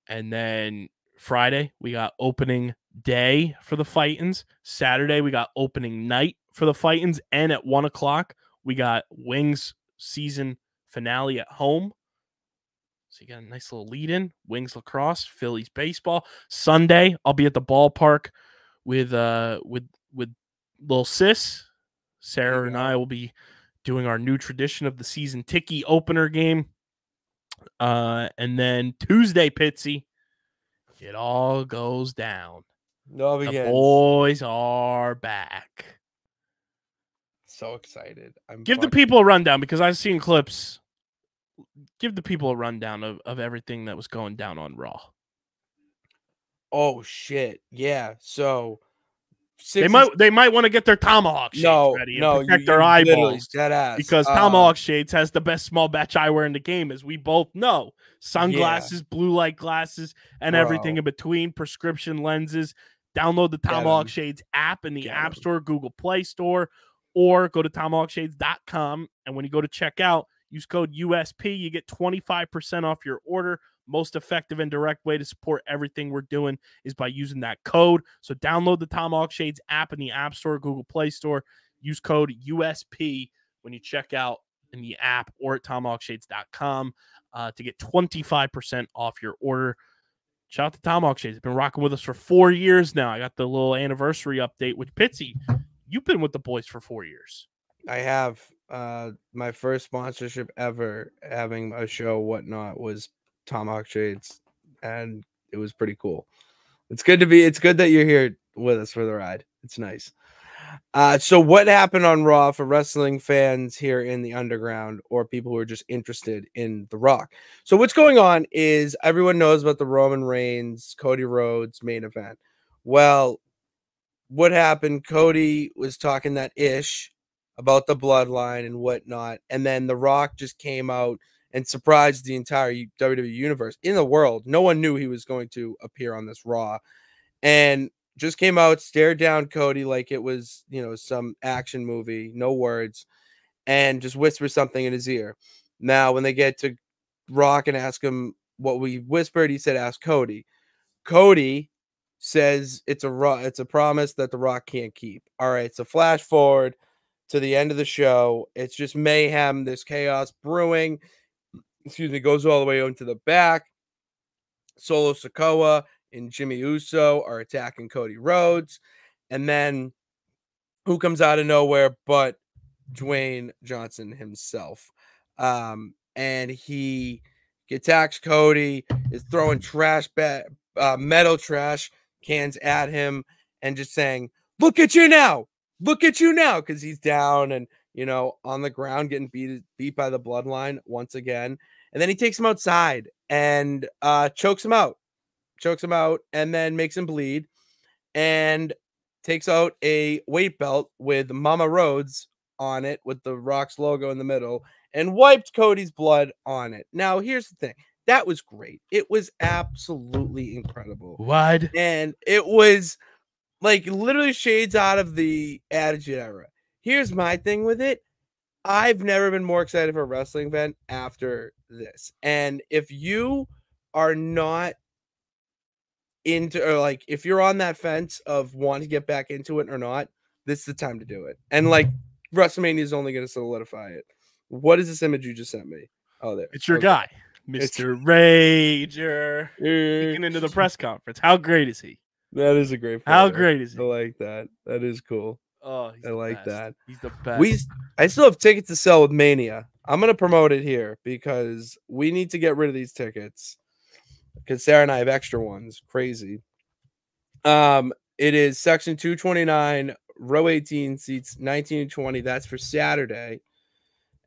then Friday, we got opening day for the Fightins. Saturday, we got opening night for the Fightins. And at 1 o'clock, we got Wings season finale at home. So you got a nice little lead in. Wings lacrosse, Phillies baseball. Sunday, I'll be at the ballpark with little sis. Sarah and I will be doing our new tradition of the season Tiki opener game. And then Tuesday, Pitsy, it all goes down. The boys are back. So excited. Give the people a rundown because I've seen clips. Give the people a rundown of everything that was going down on Raw. Oh shit. Yeah. So they might want to get their tomahawk shades ready and protect their eyeballs. Because tomahawk shades has the best small batch eyewear in the game, as we both know. Sunglasses, blue light glasses, and everything in between. Prescription lenses. Download the Tomahawk Shades app in the App Store, Google Play Store, or go to tomahawkshades.com. And when you go to checkout, use code USP. You get 25% off your order. Most effective and direct way to support everything we're doing is by using that code. So download the Tomahawk Shades app in the App Store, Google Play Store. Use code USP when you check out in the app or at tomahawkshades.com to get 25% off your order. Shout out to Tomahawk Shades. They've been rocking with us for 4 years now. I got the little anniversary update with Pitsy. You've been with the boys for 4 years. I have. My first sponsorship ever having a show, whatnot, was Tomahawk Shades, and it was pretty cool. It's good that you're here with us for the ride. It's nice. So what happened on Raw for wrestling fans here in the underground or people who are just interested in The Rock? So what's going on is everyone knows about the Roman Reigns, Cody Rhodes main event. Well, what happened? Cody was talking that ish about the bloodline and whatnot, and then The Rock just came out and surprised the entire WWE universe in the world. No one knew he was going to appear on this Raw, and just came out, stared down Cody like it was, some action movie, no words, and just whispered something in his ear. Now, when they get to Rock and ask him what we whispered, he said, "Ask Cody." Cody says it's a promise that The Rock can't keep. All right, so flash forward to the end of the show. It's just mayhem. There's chaos brewing. Goes all the way into the back. Solo Sikoa and Jimmy Uso are attacking Cody Rhodes. And then who comes out of nowhere but Dwayne Johnson himself. And he attacks Cody, is throwing metal trash cans at him and just saying, "Look at you now. Look at you now." Because he's down and, on the ground getting beat by the bloodline once again. And then he takes him outside and chokes him out, and then makes him bleed and takes out a weight belt with Mama Rhodes on it with the Rock's logo in the middle and wiped Cody's blood on it. Now, here's the thing. That was great. It was absolutely incredible. What? And it was Like literally shades out of the Attitude Era. Here's my thing with it. I've never been more excited for a wrestling event after this. And if you are not into, or like if you're on that fence of wanting to get back into it or not, this is the time to do it. And like WrestleMania is only going to solidify it. What is this image you just sent me? Oh, there. It's your guy, Mr. Rager, It's peeking into the press conference. How great is he? That is a great photo. How great is he? I like that. That is cool. Oh, I like that. He's the best. I still have tickets to sell with Mania. I'm gonna promote it here because we need to get rid of these tickets. Because Sarah and I have extra ones. Crazy. It is section 229, row 18, seats 19 and 20. That's for Saturday.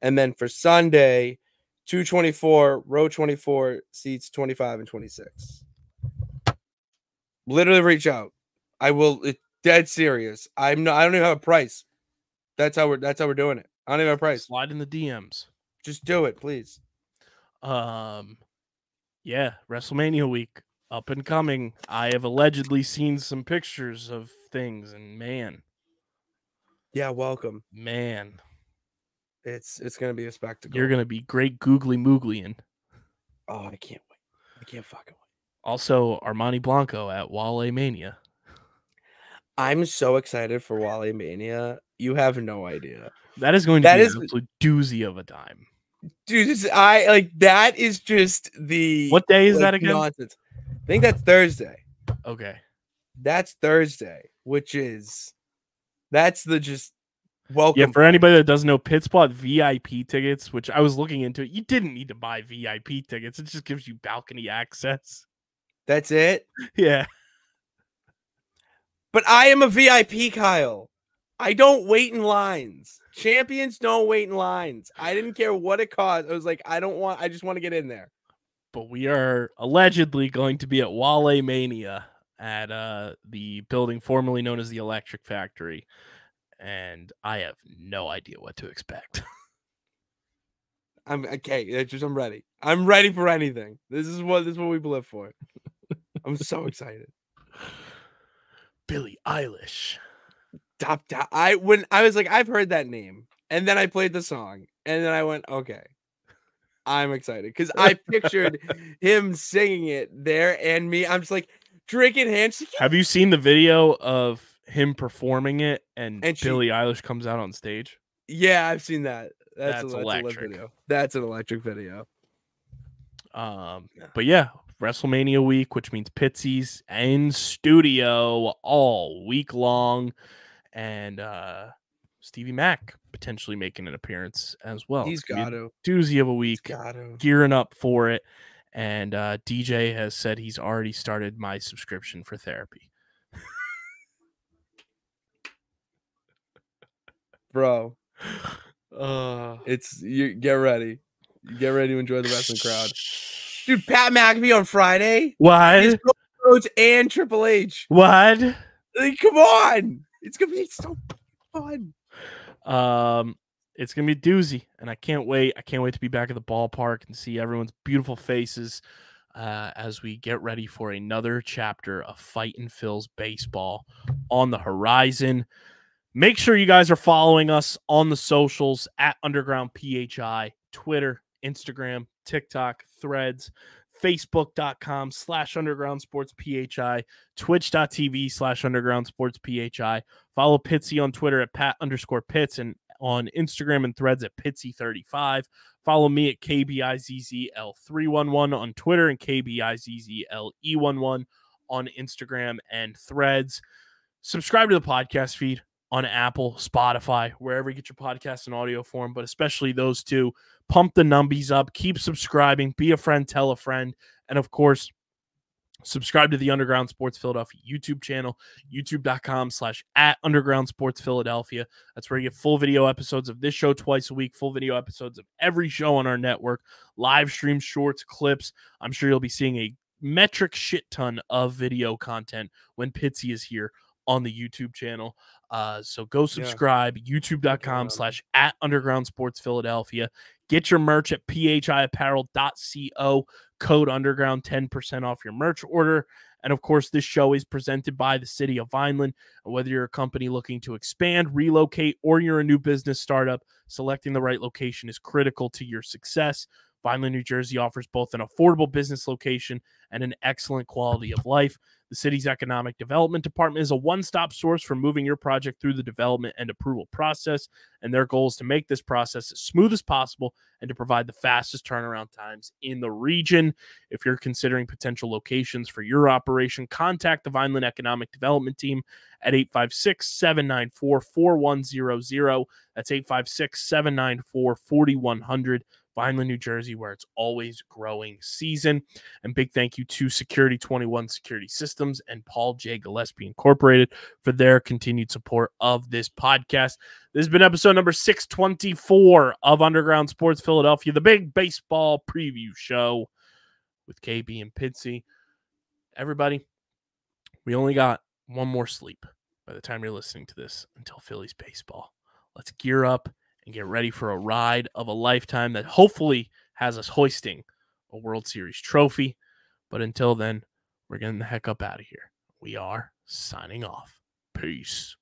And then for Sunday, 224, row 24, seats 25 and 26. Literally reach out. I will. It's dead serious. I don't even have a price. That's how we're doing it. I don't even have a price. Slide in the DMs. Just do it, please. Yeah, WrestleMania week up and coming. I have allegedly seen some pictures of things, and man, yeah, welcome. Man, it's gonna be a spectacle. You're gonna be great googly mooglyin'. Oh, I can't wait. I can't fucking wait. Also, Armani Blanco at Wale Mania. I'm so excited for Wale Mania. You have no idea. That is going to be an absolute doozy of a time. Dude, that is just the what day is that again? Nonsense. I think that's Thursday. Okay. That's Thursday, that's the just welcome. Yeah, for anybody that doesn't know, Pitts bought VIP tickets, which I was looking into. You didn't need to buy VIP tickets. It just gives you balcony access. That's it? Yeah. But I am a VIP, Kyle. I don't wait in lines. Champions don't wait in lines. I didn't care what it cost. I was like, I just want to get in there. But we are allegedly going to be at Wale Mania at the building formerly known as the Electric Factory. And I have no idea what to expect. I'm okay. I'm ready. I'm ready for anything. This is what we live for. I'm so excited. Billie Eilish. When I was like, I've heard that name, and then I played the song, and then I went, okay, I'm excited because I pictured him singing it there, and me. I'm just like drinking handshake. Have you seen the video of him performing it, and Billie Eilish comes out on stage? Yeah, I've seen that. That's electric. Video. That's an electric video. But yeah. WrestleMania week, which means Pitsy's in studio all week long, and Stevie Mac potentially making an appearance as well. He's got to. Doozy of a week, gearing up for it, and DJ has said he's already started my subscription for therapy. Bro, you get ready. Get ready to enjoy the wrestling crowd. Dude, Pat McAfee on Friday. What? Rhodes and Triple H. What? Like, come on. It's going to be so fun. It's going to be doozy, and I can't wait. I can't wait to be back at the ballpark and see everyone's beautiful faces as we get ready for another chapter of Fightin' Phil's baseball on the horizon. Make sure you guys are following us on the socials at Underground PHI, Twitter, Instagram, TikTok, Threads, Facebook.com/Underground Sports PHI, Twitch.tv/Underground Sports PHI. Follow Pitsy on Twitter at Pat_Pitts and on Instagram and Threads at Pitsy35. Follow me at KBIZZL311 on Twitter and KBIZZLE11 on Instagram and Threads. Subscribe to the podcast feed on Apple, Spotify, wherever you get your podcasts in audio form, but especially those two. Pump the numbies up. Keep subscribing. Be a friend. Tell a friend. And, of course, subscribe to the Underground Sports Philadelphia YouTube channel, youtube.com/@Underground Sports Philadelphia. That's where you get full video episodes of this show twice a week, full video episodes of every show on our network, live stream shorts, clips. I'm sure you'll be seeing a metric shit ton of video content when Pitsy is here on the YouTube channel. So go subscribe, youtube.com/@Underground Sports Philadelphia. Get your merch at phiapparel.co, code Underground, 10% off your merch order. And of course, this show is presented by the city of Vineland. And whether you're a company looking to expand, relocate, or you're a new business startup, selecting the right location is critical to your success. Vineland, New Jersey offers both an affordable business location and an excellent quality of life. The city's economic development department is a one-stop source for moving your project through the development and approval process, and their goal is to make this process as smooth as possible and to provide the fastest turnaround times in the region. If you're considering potential locations for your operation, contact the Vineland Economic Development Team at 856-794-4100. That's 856-794-4100. Vineland, New Jersey, where it's always growing season. And big thank you to Security 21 Security Systems and Paul J. Gillespie Incorporated for their continued support of this podcast. This has been episode number 624 of Underground Sports Philadelphia, the big baseball preview show with KB and Pitsy. Everybody, we only got one more sleep by the time you're listening to this until Phillies baseball. Let's gear up and get ready for a ride of a lifetime that hopefully has us hoisting a World Series trophy. But until then, we're getting the heck up out of here. We are signing off. Peace.